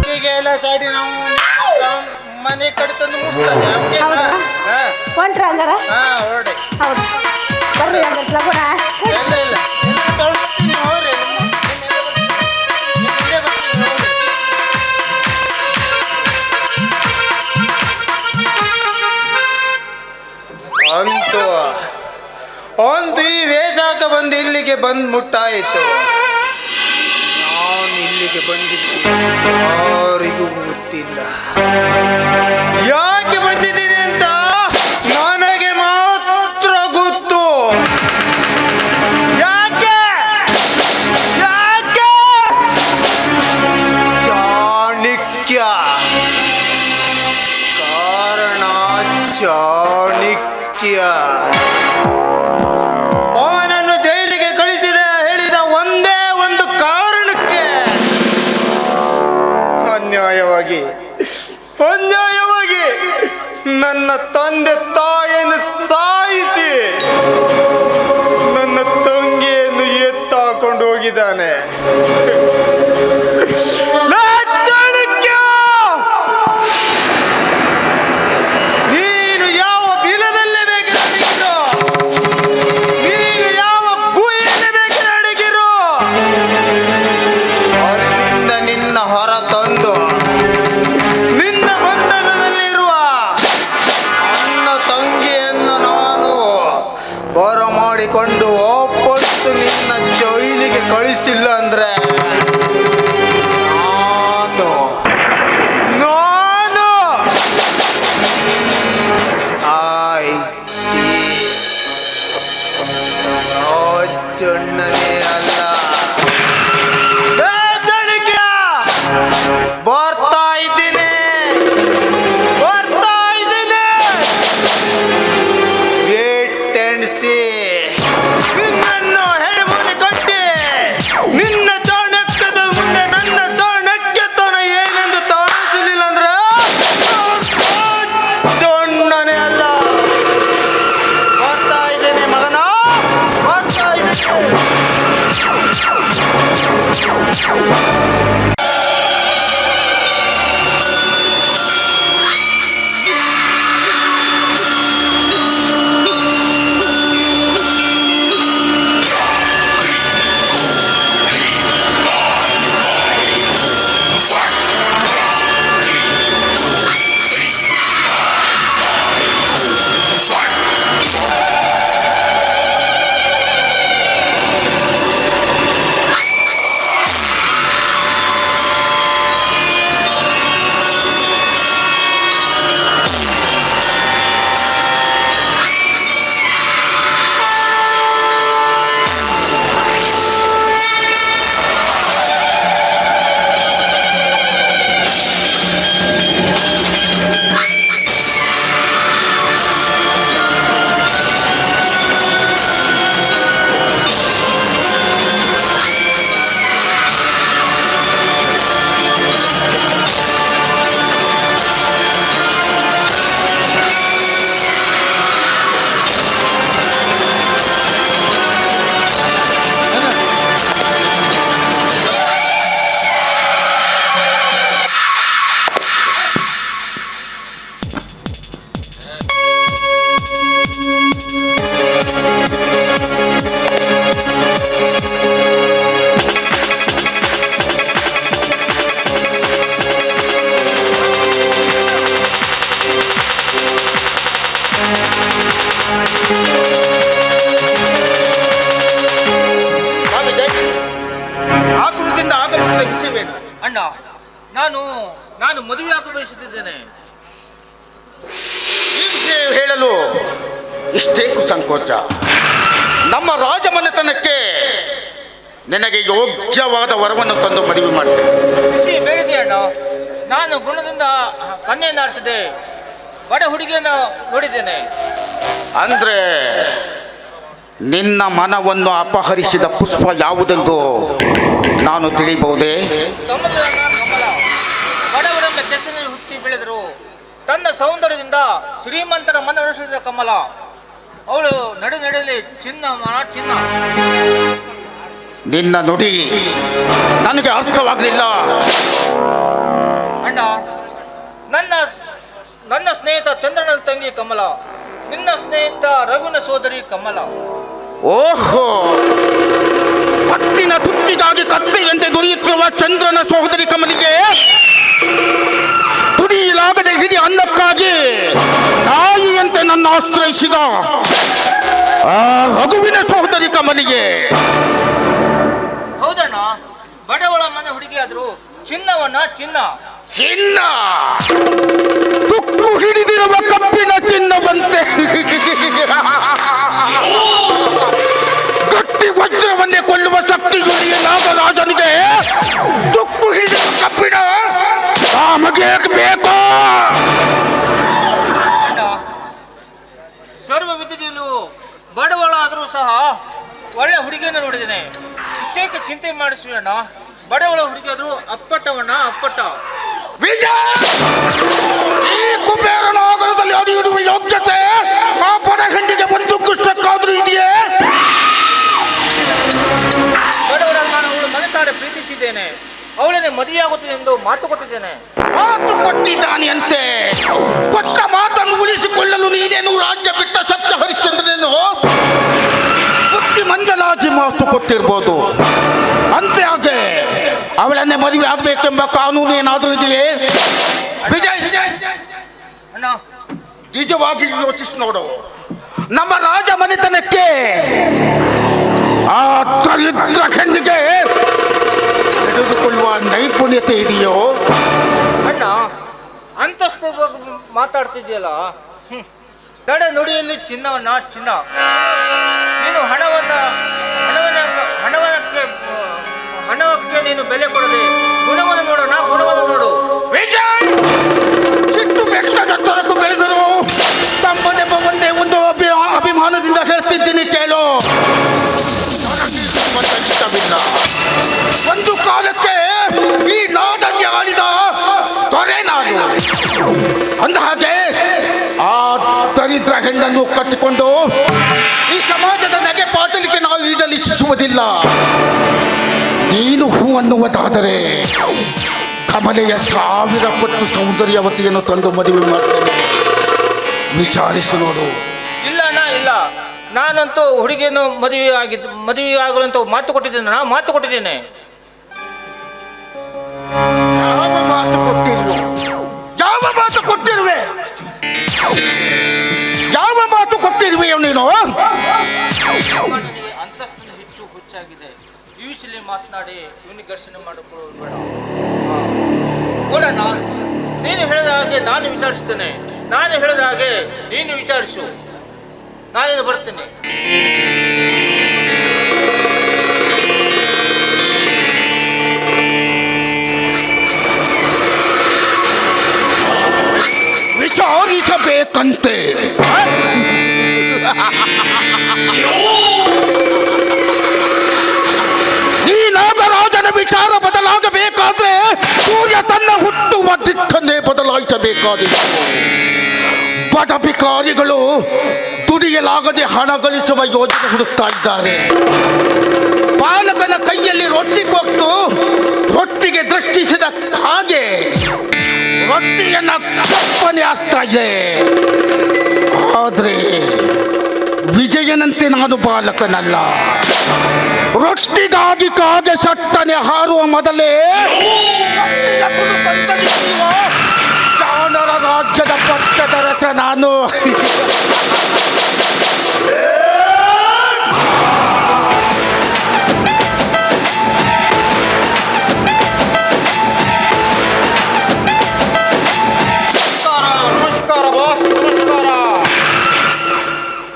ಹೀಗೆಲ್ಲ ಸೈಡಿ ನಾವು ಮನೆ ಕಡೆ ತಂದು ಮುಟ್ತದೆ ಹೌದಾ? ಹೊಂಟ್ರ ಹಂಗಾರ ಹೊರಡೆ ಹೌದು ಬರ್ರಿ ಹಂಗಾರೆ ಲಗುನ ಇಲ್ಲ ಇಲ್ಲ ತೊಳ್ಕೊತೀನಿ ಹೋಗ್ರಿ ನಿಮ್ಮಲ್ಲೇ ಬರ್ತೀನಿ ಹೋಗ್ರಿ. ಅಂತೂ ಈ ವೇಷಾಕ ಬಂದು ಇಲ್ಲಿಗೆ ಬಂದು ಮುಟ್ಟಾಯಿತು. ನಾನು ಇಲ್ಲಿಗೆ ಬಂದಿದ್ದು ಯಾರಿಗೂ ಗೊತ್ತಿಲ್ಲ. ಯಾಕೆ ಬಂದಿದ್ದೀನಿ ಅಂತ ನನಗೆ ಮಾತ್ರ ಗೊತ್ತು. ಯಾಕೆ ಯಾಕೆ ಚಾಣಕ್ಯ ಕಾರಣ ಚಾಣಕ್ಯ ಅವನನ್ನು ಜೈಲಿಗೆ ಕಳಿಸಿದ ಹೇಳಿದ ಒಂದೇ ಒಂದು ಕಾರಣಕ್ಕೆ ಅನ್ಯಾಯವಾಗಿ ನನ್ನ ತಂದೆ ತಾಯಿಯನ್ನು ಸಾಯಿಸಿ ನನ್ನ ತಂಗಿಯನ್ನು ಎತ್ತಾಕೊಂಡು ಹೋಗಿದ್ದಾನೆ. ನೀನು ಯಾವ ಬಿಲದಲ್ಲೇ ಬೇಕಾದ್ರೆ ಅಡಗಿರೋ, ನೀನು ಯಾವ ಗುಹೆಯಲ್ಲೇ ಬೇಕಾದ್ರೆ ಅಡಗಿರೋ, ಅಲ್ಲಿಂದ ನಿನ್ನ ಹೊರ ತಂದು ನಿನ್ನ ಬಂಧನದಲ್ಲಿರುವ ನನ್ನ ತಂಗಿಯನ್ನು ನಾನು ಹೊರ ಮಾಡಿಕೊಂಡು ವಾಪಸ್ ನಿನ್ನ ಜೈಲಿಗೆ ಕಳಿಸಿಲ್ಲ ಅಂದ್ರೆ ನಾನು ಚಣ್ಣನೇ ಅಲ್ಲ. ಬರ್ತಾ ಇದ್ದೀನಿ ವೇಟ್ ಅಂಡ್ ಸೀ. ನಿನ್ನನ್ನು ಹೆಣಮೂರಿ ಕಟ್ಟಿ ನಿನ್ನ ಚಾಣಕ್ಯದ ಮುಂದೆ ನನ್ನ ಚಾಣಕ್ಯತನ ಏನೆಂದು ತೋರಿಸಲಿಲ್ಲ ಅಂದ್ರೆ ಚಣ್ಣನೇ ಅಲ್ಲ. ಬರ್ತಾ ಇದ್ದೀನಿ ಮಗನ, ಬರ್ತಾ ಇದ್ದೀನಿ. ಆತುರದಿಂದ ಆಗಮಿಸಿದ ವಿಷಯವೇನು? ಅಣ್ಣ, ನಾನು ಮದುವೆ ಆಗ ಬಯಸುತ್ತಿದ್ದೇನೆ. ಈ ವಿಷಯ ಹೇಳಲು ಇಷ್ಟೇ ಸಂಕೋಚ. ನಮ್ಮ ರಾಜಮನೆತನಕ್ಕೆ ನಿನಗೆ ಯೋಗ್ಯವಾದ ವರವನ್ನು ತಂದು ಮದುವೆ ಮಾಡ್ತೇನೆ. ಬಿಸಿ ಬೇಡಿದೆ ಅಣ್ಣ. ನಾನು ಗುಣದಿಂದ ಕನ್ಯೆಯನ್ನು ಆರಿಸಿದೆ, ಬಡ ಹುಡುಗಿಯನ್ನು ನೋಡಿದ್ದೇನೆ. ಅಂದ್ರೆ ನಿನ್ನ ಮನವನ್ನು ಅಪಹರಿಸಿದ ಪುಷ್ಪ ಯಾವುದೆಂದು ನಾನು ತಿಳಿಬಹುದೇ? ಕಮಲ. ಬಡವರನ್ನ ಕೆಸರಿನಲ್ಲಿ ಹುಟ್ಟಿ ಬೆಳೆದರು. ತನ್ನ ಸೌಂದರ್ಯದಿಂದ ಶ್ರೀಮಂತರ ಮನವೊಲಿಸಿದ ಕಮಲ. ಅವಳು ನಡೆಯಲ್ಲಿ ಚಿನ್ನ. ನಿನ್ನ ನುಡಿ ನನಗೆ ಅರ್ಥವಾಗಲಿಲ್ಲ. ಅಣ್ಣ, ನನ್ನ ಸ್ನೇಹಿತ ಚಂದ್ರನ ತಂಗಿ ಕಮಲ, ನಿನ್ನ ಸ್ನೇಹಿತ ರಘುನ ಸೋದರಿ ಕಮಲ. ಓಹೋ, ಕತ್ತಿನ ತುತ್ತಿಗಾಗಿ ಕತ್ತೆಯಂತೆ ದುಡಿಯುತ್ತಿರುವ ಚಂದ್ರನ ಸಹೋದರಿ ಕಮಲಿಗೆ ತುಡಿಯಲಾಗದೆ ಹಿಡಿ ಅನ್ನಕ್ಕಾಗಿ ನಾಯಿಯಂತೆ ನನ್ನ ಆಶ್ರಯಿಸಿದ ಆ ರಘುವಿನ ಸಹೋದರಿ ಕಮಲಿಗೆ. ಹೌದಣ್ಣ, ಬಡವಳ ಮನೆ ಹುಡುಗಿ ಆದ್ರು ಚಿನ್ನವನ್ನ ಚಿನ್ನ ತುಕ್ಕು ಹಿಡಿದಿರುವ ಕಪ್ಪಿನ ಚಿನ್ನವಂತೆ ಗಟ್ಟಿ ವಜ್ರವನ್ನೇ ಕೊಲ್ಲುವ ಶಕ್ತಿ ನಾಗರಾಜನಿಗೆ ತುಕ್ಕು ಹಿಡಿದ ಕಪ್ಪಿನ ನಮಗೆ ಬೇಕು. ಅಣ್ಣ, ಸರ್ವ ವಿದ್ಯೆಯಲ್ಲೂ ಬಡವಳಾದರೂ ಸಹ ಒಳ್ಳೆ ಹುಡುಗಿಯನ್ನು ನೋಡಿದ್ದೇನೆ. ಇಷ್ಟೇಕೆ ಚಿಂತೆ ಮಾಡಿಸುವೆ ಅಣ್ಣ? ಬಡವಳ ಹುಡುಗಿ ಆದ್ರೂ ಅಪ್ಪಟ. ವಿಜಯ, ಈ ಕುಬೇರ ನಾಗರದಲ್ಲಿ ಅದು ಇರುವ ಯೋಗ್ಯತೆ ಆ ಪಡಗಂಡಿಗೆ ಒಂದು ಕುಷ್ಟಕ್ಕಾದ್ರೂ ಇದೆಯೇ? ಬಡವರನ್ನ ಅವಳು ಮನಸಾರೆ ಪ್ರೀತಿಸಿದ್ದೇನೆ. ಅವಳನ್ನೇ ಮದುವೆಯಾಗುತ್ತದೆ ಎಂದು ಮಾತು ಕೊಟ್ಟಿದ್ದೇನೆ. ಮಾತು ಕೊಟ್ಟಿದ್ದಾನೆಯಂತೆ. ಕೊಟ್ಟ ಮಾತನ್ನು ಉಳಿಸಿಕೊಳ್ಳಲು ನೀನೇನು ರಾಜ್ಯ ಬಿಟ್ಟ ಸತ್ಯ ಹರಿಶ್ಚಂದ್ರನೇನು ಬುದ್ಧಿ ಮಂದಲಾಜಿ ಮಾತು ಕೊಟ್ಟಿರ್ಬೋದು. ಅಂತೆ ಹಾಗೆ ಅವಳನ್ನೇ ಮದುವೆ ಆಗಬೇಕೆಂಬ ಕಾನೂನು ಏನಾದರೂ ಇದೆಯೇ? ವಿಜಯ್, ಅಣ್ಣ, ನಿಜವಾಗಿ ಯೋಚಿಸಿ ನೋಡು. ನಮ್ಮ ರಾಜ ಮನೆತನಕ್ಕೆ ಆ ದರಿದ್ರ ಹೆಣ್ಣಿಗೆ ನಡೆದುಕೊಳ್ಳುವ ನೈಪುಣ್ಯತೆ ಇದೆಯೋ? ಅಣ್ಣ, ಅಂತಸ್ತು ಮಾತಾಡ್ತಿದ್ಯಲ್ಲ. ತಡೆ ನುಡಿಯಲ್ಲಿ ಚಿನ್ನ. ನೀನು ಹಣವಕ್ಕೆ ನೀನು ಬೆಲೆ ಕೊಡದೆ ಗುಣವನ್ನು ನೋಡು. ವಿಜಯ್, ಸಿಟ್ಟು ಬೆಟ್ಟದತ್ತರಕ್ಕೂ ಬೆಳೆದರು ತಮ್ಮನೆಂಬ ಒಂದೇ ಒಂದು ಅಭಿಮಾನದಿಂದ ಹೇಳ್ತಿದ್ದೀನಿ ಕೇಳು. ಇಷ್ಟವಿಲ್ಲ. ಒಂದು ಕಾಲಕ್ಕೆ ಈ ನಾಡನ್ಯ ಆಳಿದ ದೊರೆ ನಾನು. ಅಂದ ಹಾಗೆ ಆ ದರಿದ್ರ ಹೆಣ್ಣನ್ನು ಕಟ್ಟಿಕೊಂಡು ಈ ಸಮಾಜದ ನಗೆ ಪಾಟಲಿಗೆ ನಾವು ಈಡಲಿಸುವುದಿಲ್ಲ. ನೀನು ಹೂ ಅನ್ನುವುದಾದರೆ ಕಮಲೆಯ 1000 ಪಟ್ಟು ಸೌಂದರ್ಯವತಿಯನ್ನು ತಂದು ಮದುವೆ ಮಾಡ್ತೇನೆ. ವಿಚಾರಿಸು ನೋಡು. ಇಲ್ಲ ಅಣ್ಣ, ಇಲ್ಲ. ನಾನಂತೂ ಹುಡುಗಿಯನ್ನು ಮದುವೆ ಆಗಲು ಅಂತ ಮಾತು ಕೊಟ್ಟಿದ್ದೇನೆ. ಯಾವ ಮಾತು ಕೊಟ್ಟಿರುವೆ ನೀನು? ನನಗೆ ಅಂತಸ್ತಿನ ಹೆಚ್ಚು ಹುಚ್ಚಾಗಿದೆ. ಯೂಶಲಿ ಮಾತನಾಡಿ ಇವನಿಗೆ ಘರ್ಷಣೆ ಮಾಡಿಕೊಳ್ಳೋದು ಬೇಡ. ನೋಡಣ್ಣ, ನೀನು ಹೇಳಿದ ಹಾಗೆ ನಾನು ವಿಚಾರಿಸ್ತೇನೆ. ನಾನು ಹೇಳಿದ ಹಾಗೆ ನೀನು ವಿಚಾರಿಸು. ನಾನೇನು ಬರ್ತೇನೆ. ವಿಚಾರಿಸಬೇಕಂತೆ. ಈ ನಾಗರಾಜನ ವಿಚಾರ ಬದಲಾಗಬೇಕಾದ್ರೆ ಸೂರ್ಯ ತನ್ನ ಹುಟ್ಟುವ ದಿಕ್ಕನ್ನೇ ಬದಲಾಯಿಸಬೇಕಾಗಿದೆ. ಬಡ ಭಿಕಾರಿಗಳು ದುಡಿಯಲಾಗದೆ ಹಣ ಗಳಿಸುವ ಯೋಜನೆ ಹುಡುಕ್ತಾ ಇದ್ದಾರೆ. ಬಾಲಕನ ಕೈಯಲ್ಲಿ ರೊಟ್ಟಿ ಕೊಟ್ಟು ರೊಟ್ಟಿಗೆ ದೃಷ್ಟಿಸಿದ ಹಾಗೆ ರೊಟ್ಟಿಯನ್ನ ಕಪ್ಪನೆ ಆಗ್ತಾ ಇದೆ. ಆದ್ರೆ ವಿಜಯನಂತೆ ನಾನು ಬಾಲಕನಲ್ಲ. ರೊಟ್ಟಿಗಾಗಿ ಕಾಗೆ ಸಟ್ಟನೆ ಹಾರುವ ಮೊದಲೇ ಜಾಣರ ರಾಜ್ಯದ ಪಟ್ಟದ ರಸ ನಾನು.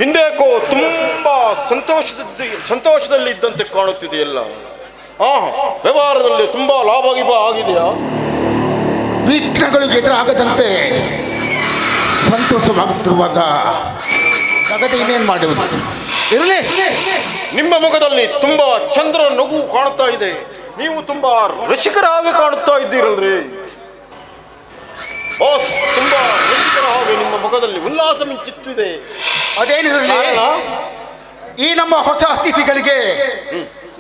ಹಿಂದೇಕೋ ತುಂಬಾ ಸಂತೋಷದಲ್ಲಿ ಇದ್ದಂತೆ ಕಾಣುತ್ತಿದೆಯಲ್ಲ. ವ್ಯವಹಾರದಲ್ಲಿ ತುಂಬಾ ಲಾಭ ಆಗಿದೆಯಾ? ವಿಘ್ನಗಳು ಎದುರಾಗದಂತೆ ಸಂತೋಷವಾಗುತ್ತಿರುವಾಗ ಜಗದ ಇನ್ನೇನು ಮಾಡುವುದು? ಇರಲಿ. ನಿಮ್ಮ ಮುಖದಲ್ಲಿ ತುಂಬಾ ಚಂದ್ರ ನಗು ಕಾಣುತ್ತಾ ಇದೆ. ನೀವು ತುಂಬಾ ರಸಿಕರಾಗಿ ಕಾಣುತ್ತಾ ಇದ್ದೀರಲ್ರಿ ಬಾಸ್. ತುಂಬಾ ರಸಿಕರ ಹಾಗೆ ನಿಮ್ಮ ಮುಖದಲ್ಲಿ ಉಲ್ಲಾಸ ಮಿಂಚುತ್ತಿದೆ. ಅದೇನಿರಲಿ, ಈ ನಮ್ಮ ಹೊಸ ಅತಿಥಿಗಳಿಗೆ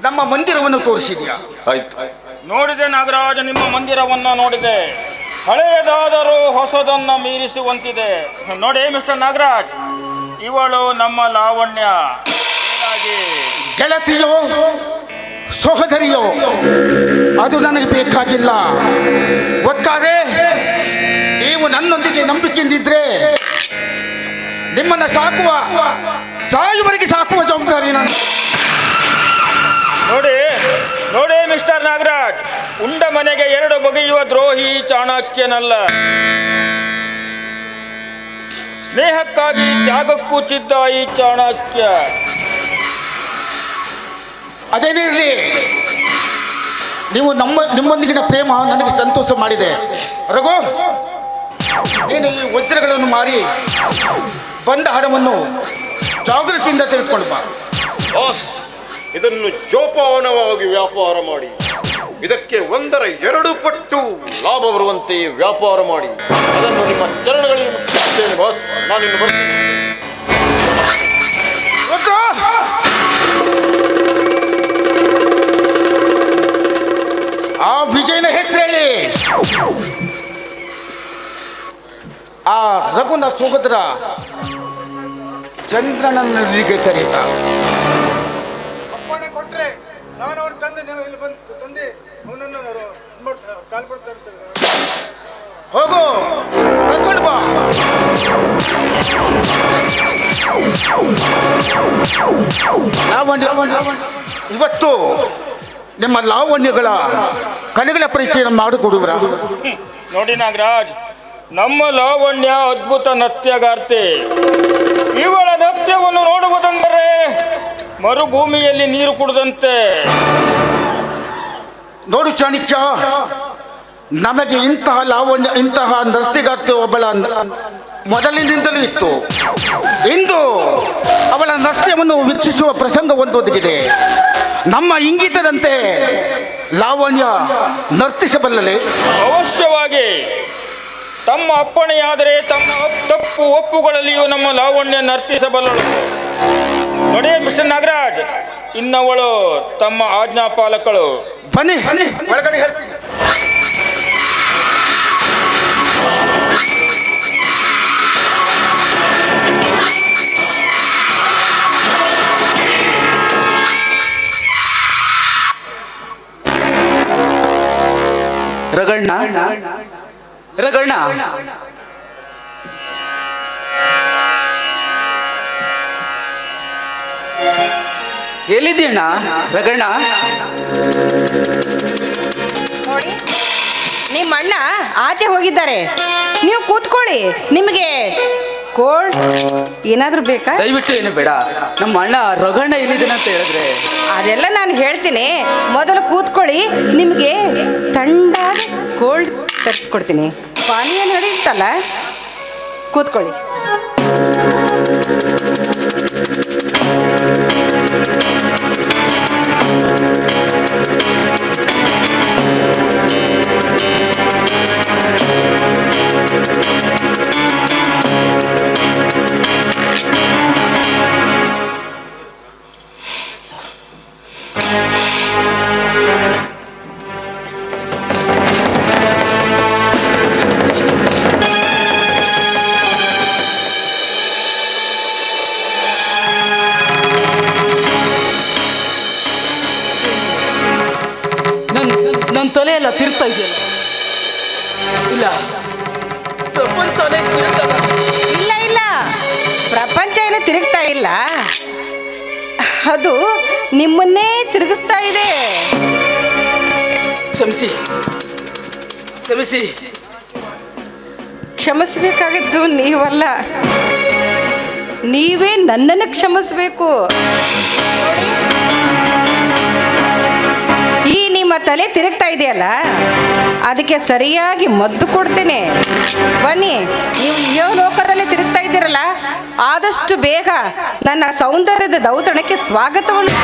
ನಮ್ಮ ನಮ್ಮ ಮಂದಿರವನ್ನು ತೋರಿಸಿದ್ಯಾ? ಆಯ್ತು. ನೋಡಿದೆ ನಾಗರಾಜ, ನಿಮ್ಮ ಮಂದಿರವನ್ನ ನೋಡಿದೆ. ಹಳೆಯದಾದರೂ ಹೊಸದನ್ನ ಮೀರಿಸುವಂತಿದೆ. ನೋಡಿ ಮಿಸ್ಟರ್ ನಾಗರಾಜ್, ಇವಳು ನಮ್ಮ ಲಾವಣ್ಯ. ಹೀಗಾಗಿ ಗೆಳತಿಯೋ ಸಹೋದರಿಯೋ ಅದು ನನಗೆ ಬೇಕಾಗಿಲ್ಲ. ಒಟ್ಟಾರೆ ನೀವು ನನ್ನೊಂದಿಗೆ ನಂಬಿಕೆಯಿಂದಿದ್ರೆ ನಿಮ್ಮನ್ನ ಸಾಯುವವರೆಗೆ ಸಾಕುವ ಜವಾಬ್ದಾರಿ ನಾನು. ನೋಡಿ ಮಿಸ್ಟರ್ ನಾಗರಾಜ್, ಉಂಡ ಮನೆಗೆ ಎರಡು ಬಗೆಯುವ ದ್ರೋಹಿ ಚಾಣಕ್ಯನಲ್ಲ. ಸ್ನೇಹಕ್ಕಾಗಿ ತ್ಯಾಗಕ್ಕೂ ಚಿದ್ದ ಈ ಚಾಣಕ್ಯ. ಅದೇನಿರಲಿ, ನೀವು ನಿಮ್ಮೊಂದಿಗಿನ ಪ್ರೇಮ ನನಗೆ ಸಂತೋಷ ಮಾಡಿದೆ. ರಘು, ನೀನು ಈ ವಜ್ರಗಳನ್ನು ಮಾರಿ ಬಂದ ಹಣವನ್ನು ಜಾಗೃತಿಯಿಂದ ತೆಗೆದುಕೊಂಡು ಬಾ. ಬಾಸ್, ಇದನ್ನು ಜೋಪಾನವಾಗಿ ವ್ಯಾಪಾರ ಮಾಡಿ, ಇದಕ್ಕೆ 1ರ 2 ಪಟ್ಟು ಲಾಭ ಬರುವಂತೆ ವ್ಯಾಪಾರ ಮಾಡಿ, ಅದನ್ನು ನಿಮ್ಮ ಚರಣಗಳಿಗೆ ಮುಟ್ಟಿಸುತ್ತೇನೆ ಬಾಸ್. ನಾನಿನ್ನು ಬರ್ತೀನಿ. ಆ ವಿಜಯನ ಹೆಸರು ಹೇಳಿ. ಆ ರಘುನ ಸೋದರ ಚಂದ್ರನಲ್ಲಿಗೆ ಕರೀತ. ಅಪ್ಪಣೆ ಕೊಟ್ರೆ ನಾನು ಅವ್ರ ತಂದೆ ನೀವು ಇಲ್ಲಿ ಬಂದು ತಂದೆ ಅವನನ್ನು ಕಾಲ್ ಕೊಡ್ತಾ ಇರ್ತಾರೆ. ಹೋಗು, ಕರ್ಕೊಂಡು ಬಾ. ಇವತ್ತು ನಿಮ್ಮ ಲಾವಣ್ಯಗಳ ಕಲೆಗಳ ಪರಿಚಯ ಮಾಡಿಕೊಡುವರ? ನೋಡಿ ನಾಗರಾಜ್, ನಮ್ಮ ಲಾವಣ್ಯ ಅದ್ಭುತ ನೃತ್ಯಗಾರ್ತಿ. ಇವಳ ನೃತ್ಯವನ್ನು ನೋಡುವುದೆಂದರೆ ಮರುಭೂಮಿಯಲ್ಲಿ ನೀರು ಕುಡಿದಂತೆ. ನೋಡು ಚಾಣಕ್ಯ, ನಮಗೆ ಇಂತಹ ನೃತ್ಯಗಾರ್ತಿ ಒಬ್ಬಳ ಮೊದಲಿನಿಂದಲೂ ಇತ್ತು. ಇಂದು ಅವಳ ನೃತ್ಯವನ್ನು ವೀಕ್ಷಿಸುವ ಪ್ರಸಂಗ ಒಂದೊದಗಿದೆ. ನಮ್ಮ ಇಂಗಿತದಂತೆ ಲಾವಣ್ಯ ನರ್ತಿಸಬಲ್ಲಲೆ? ಅವಶ್ಯವಾಗಿ. ತಮ್ಮ ಅಪ್ಪಣೆಯಾದರೆ ತಮ್ಮ ತಪ್ಪು ಒಪ್ಪುಗಳಲ್ಲಿಯೂ ನಮ್ಮ ಲಾವಣ್ಯ ನರ್ತಿಸಬಲ್ಲಳು. ನೋಡಿ ಮಿಸ್ಟರ್ ನಾಗರಾಜ್, ಇನ್ನವಳು ತಮ್ಮ ಆಜ್ಞಾಪಾಲಕಳು. ಬನ್ನಿ ಒಳಗಡೆ ಹೇಳ್ತೀನಿ. ರಗಣ್ಣ, ರಗಣ್ಣ, ಎಲ್ಲಿದ್ದೀಣ್ಣ ರಗಣ್ಣ? ನೋಡಿ, ನಿಮ್ಮ ಅಣ್ಣ ಆಚೆ ಹೋಗಿದ್ದಾರೆ. ನೀವು ಕೂತ್ಕೊಳ್ಳಿ. ನಿಮಗೆ ಕೋಲ್ಡ್ ಏನಾದರೂ ಬೇಕಾ? ದಯವಿಟ್ಟು ಏನು ಬೇಡ. ನಮ್ಮ ಅಣ್ಣ ರಗಣ್ಣ ಎಲ್ಲಿದ್ದಾನೆ ಅಂತ ಹೇಳಿದ್ರೆ ಅದೆಲ್ಲ ನಾನು ಹೇಳ್ತೀನಿ. ಮೊದಲು ಕೂತ್ಕೊಳ್ಳಿ. ನಿಮಗೆ ಥಂಡಾದ ಕೋಲ್ಡ್ ತರಿಸ್ಕೊಡ್ತೀನಿ. ಪಾನೀಯ ನಡೆಯುತ್ತಲ್ಲ, ಕೂತ್ಕೊಳ್ಳಿ. ನನ್ನ ತಲೆ ಎಲ್ಲ ತಿರ್ತಾ ಇದೆಯಲ್ಲ. ಇಲ್ಲ, ಪ್ರಪಂಚನೇ ತಿರುಗ್ತಾ ಇಲ್ಲ ಇಲ್ಲ, ಪ್ರಪಂಚ ಏನು ತಿರುಗ್ತಾ ಇಲ್ಲ, ಅದು ನಿಮ್ಮನ್ನೇ ತಿರುಗಿಸ್ತಾ ಇದೆ. ಕ್ಷಮಿಸಿ, ಕ್ಷಮಿಸಿ. ಕ್ಷಮಿಸಬೇಕಾಗಿದ್ದು ನೀವಲ್ಲ, ನೀವೇ ನನ್ನನ್ನು ಕ್ಷಮಿಸಬೇಕು. ಈ ನಿಮ್ಮ ತಲೆ ತಿರುಗ್ತಾ ಇದೆಯಲ್ಲ, ಅದಕ್ಕೆ ಸರಿಯಾಗಿ ಮದ್ದು ಕೊಡ್ತೇನೆ. ಬನ್ನಿ, ನೀವು ಯಾವ ಲೋಕದಲ್ಲಿ ತಿರುಗ್ತಾ ಇದ್ದೀರಲ್ಲ, ಆದಷ್ಟು ಬೇಗ ನನ್ನ ಸೌಂದರ್ಯದ ದೌತಣಕ್ಕೆ ಸ್ವಾಗತವನ್ನು.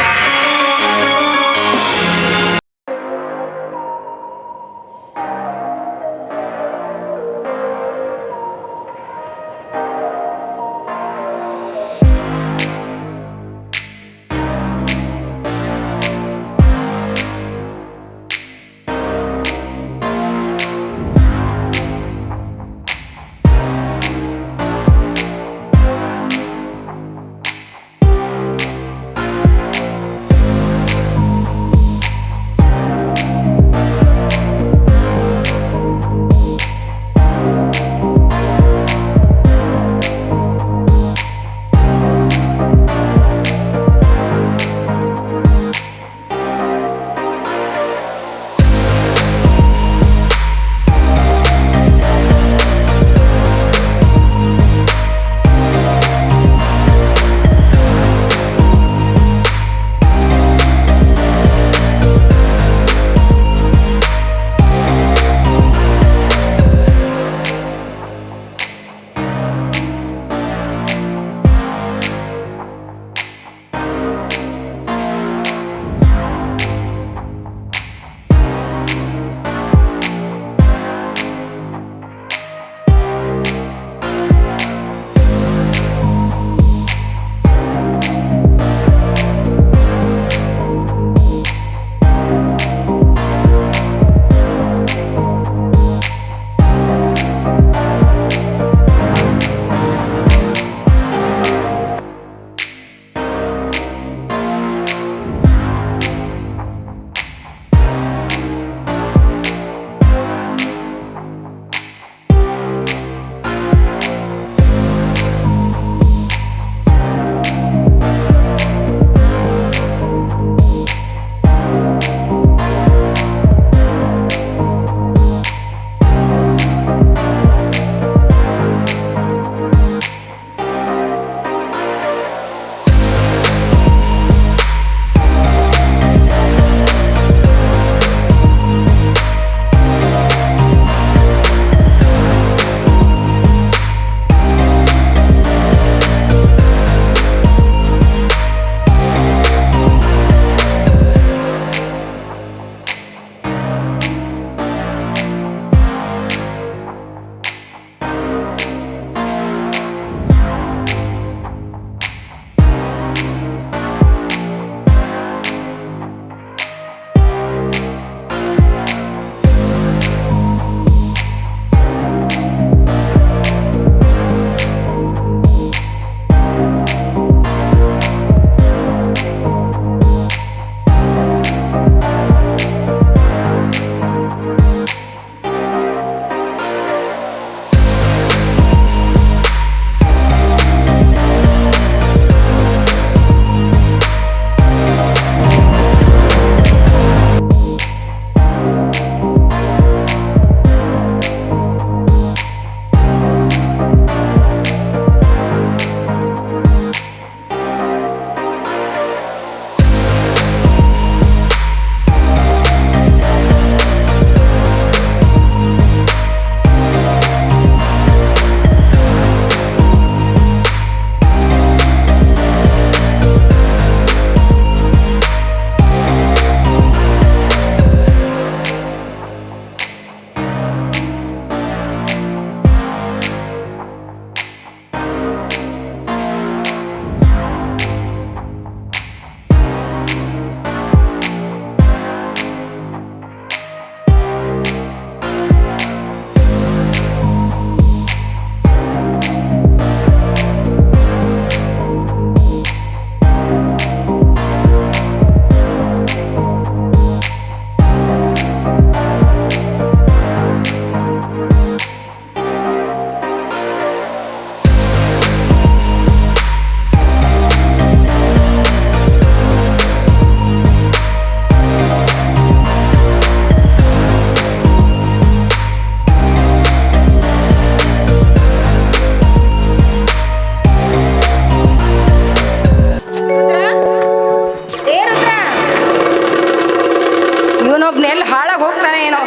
ಇವನೊಬ್ನೆಲ್ಲ ಹಾಳಾಗಿ ಹೋಗ್ತಾನೆ ಏನೋ.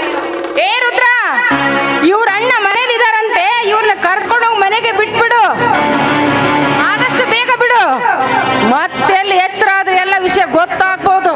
ಏ ರುದ್ರ, ಇವ್ರ ಅಣ್ಣ ಮನೇಲಿ ಇದಾರಂತೆ, ಇವ್ರನ್ನ ಕರ್ಕೊಂಡೋಗಿ ಮನೆಗೆ ಬಿಟ್ಬಿಡು, ಆದಷ್ಟು ಬೇಗ ಬಿಡು. ಮತ್ತೆಲ್ಲಿ ಎಚ್ಚರ ಆದ್ರೆ ಎಲ್ಲ ವಿಷಯ ಗೊತ್ತಾಗ್ಬೋದು.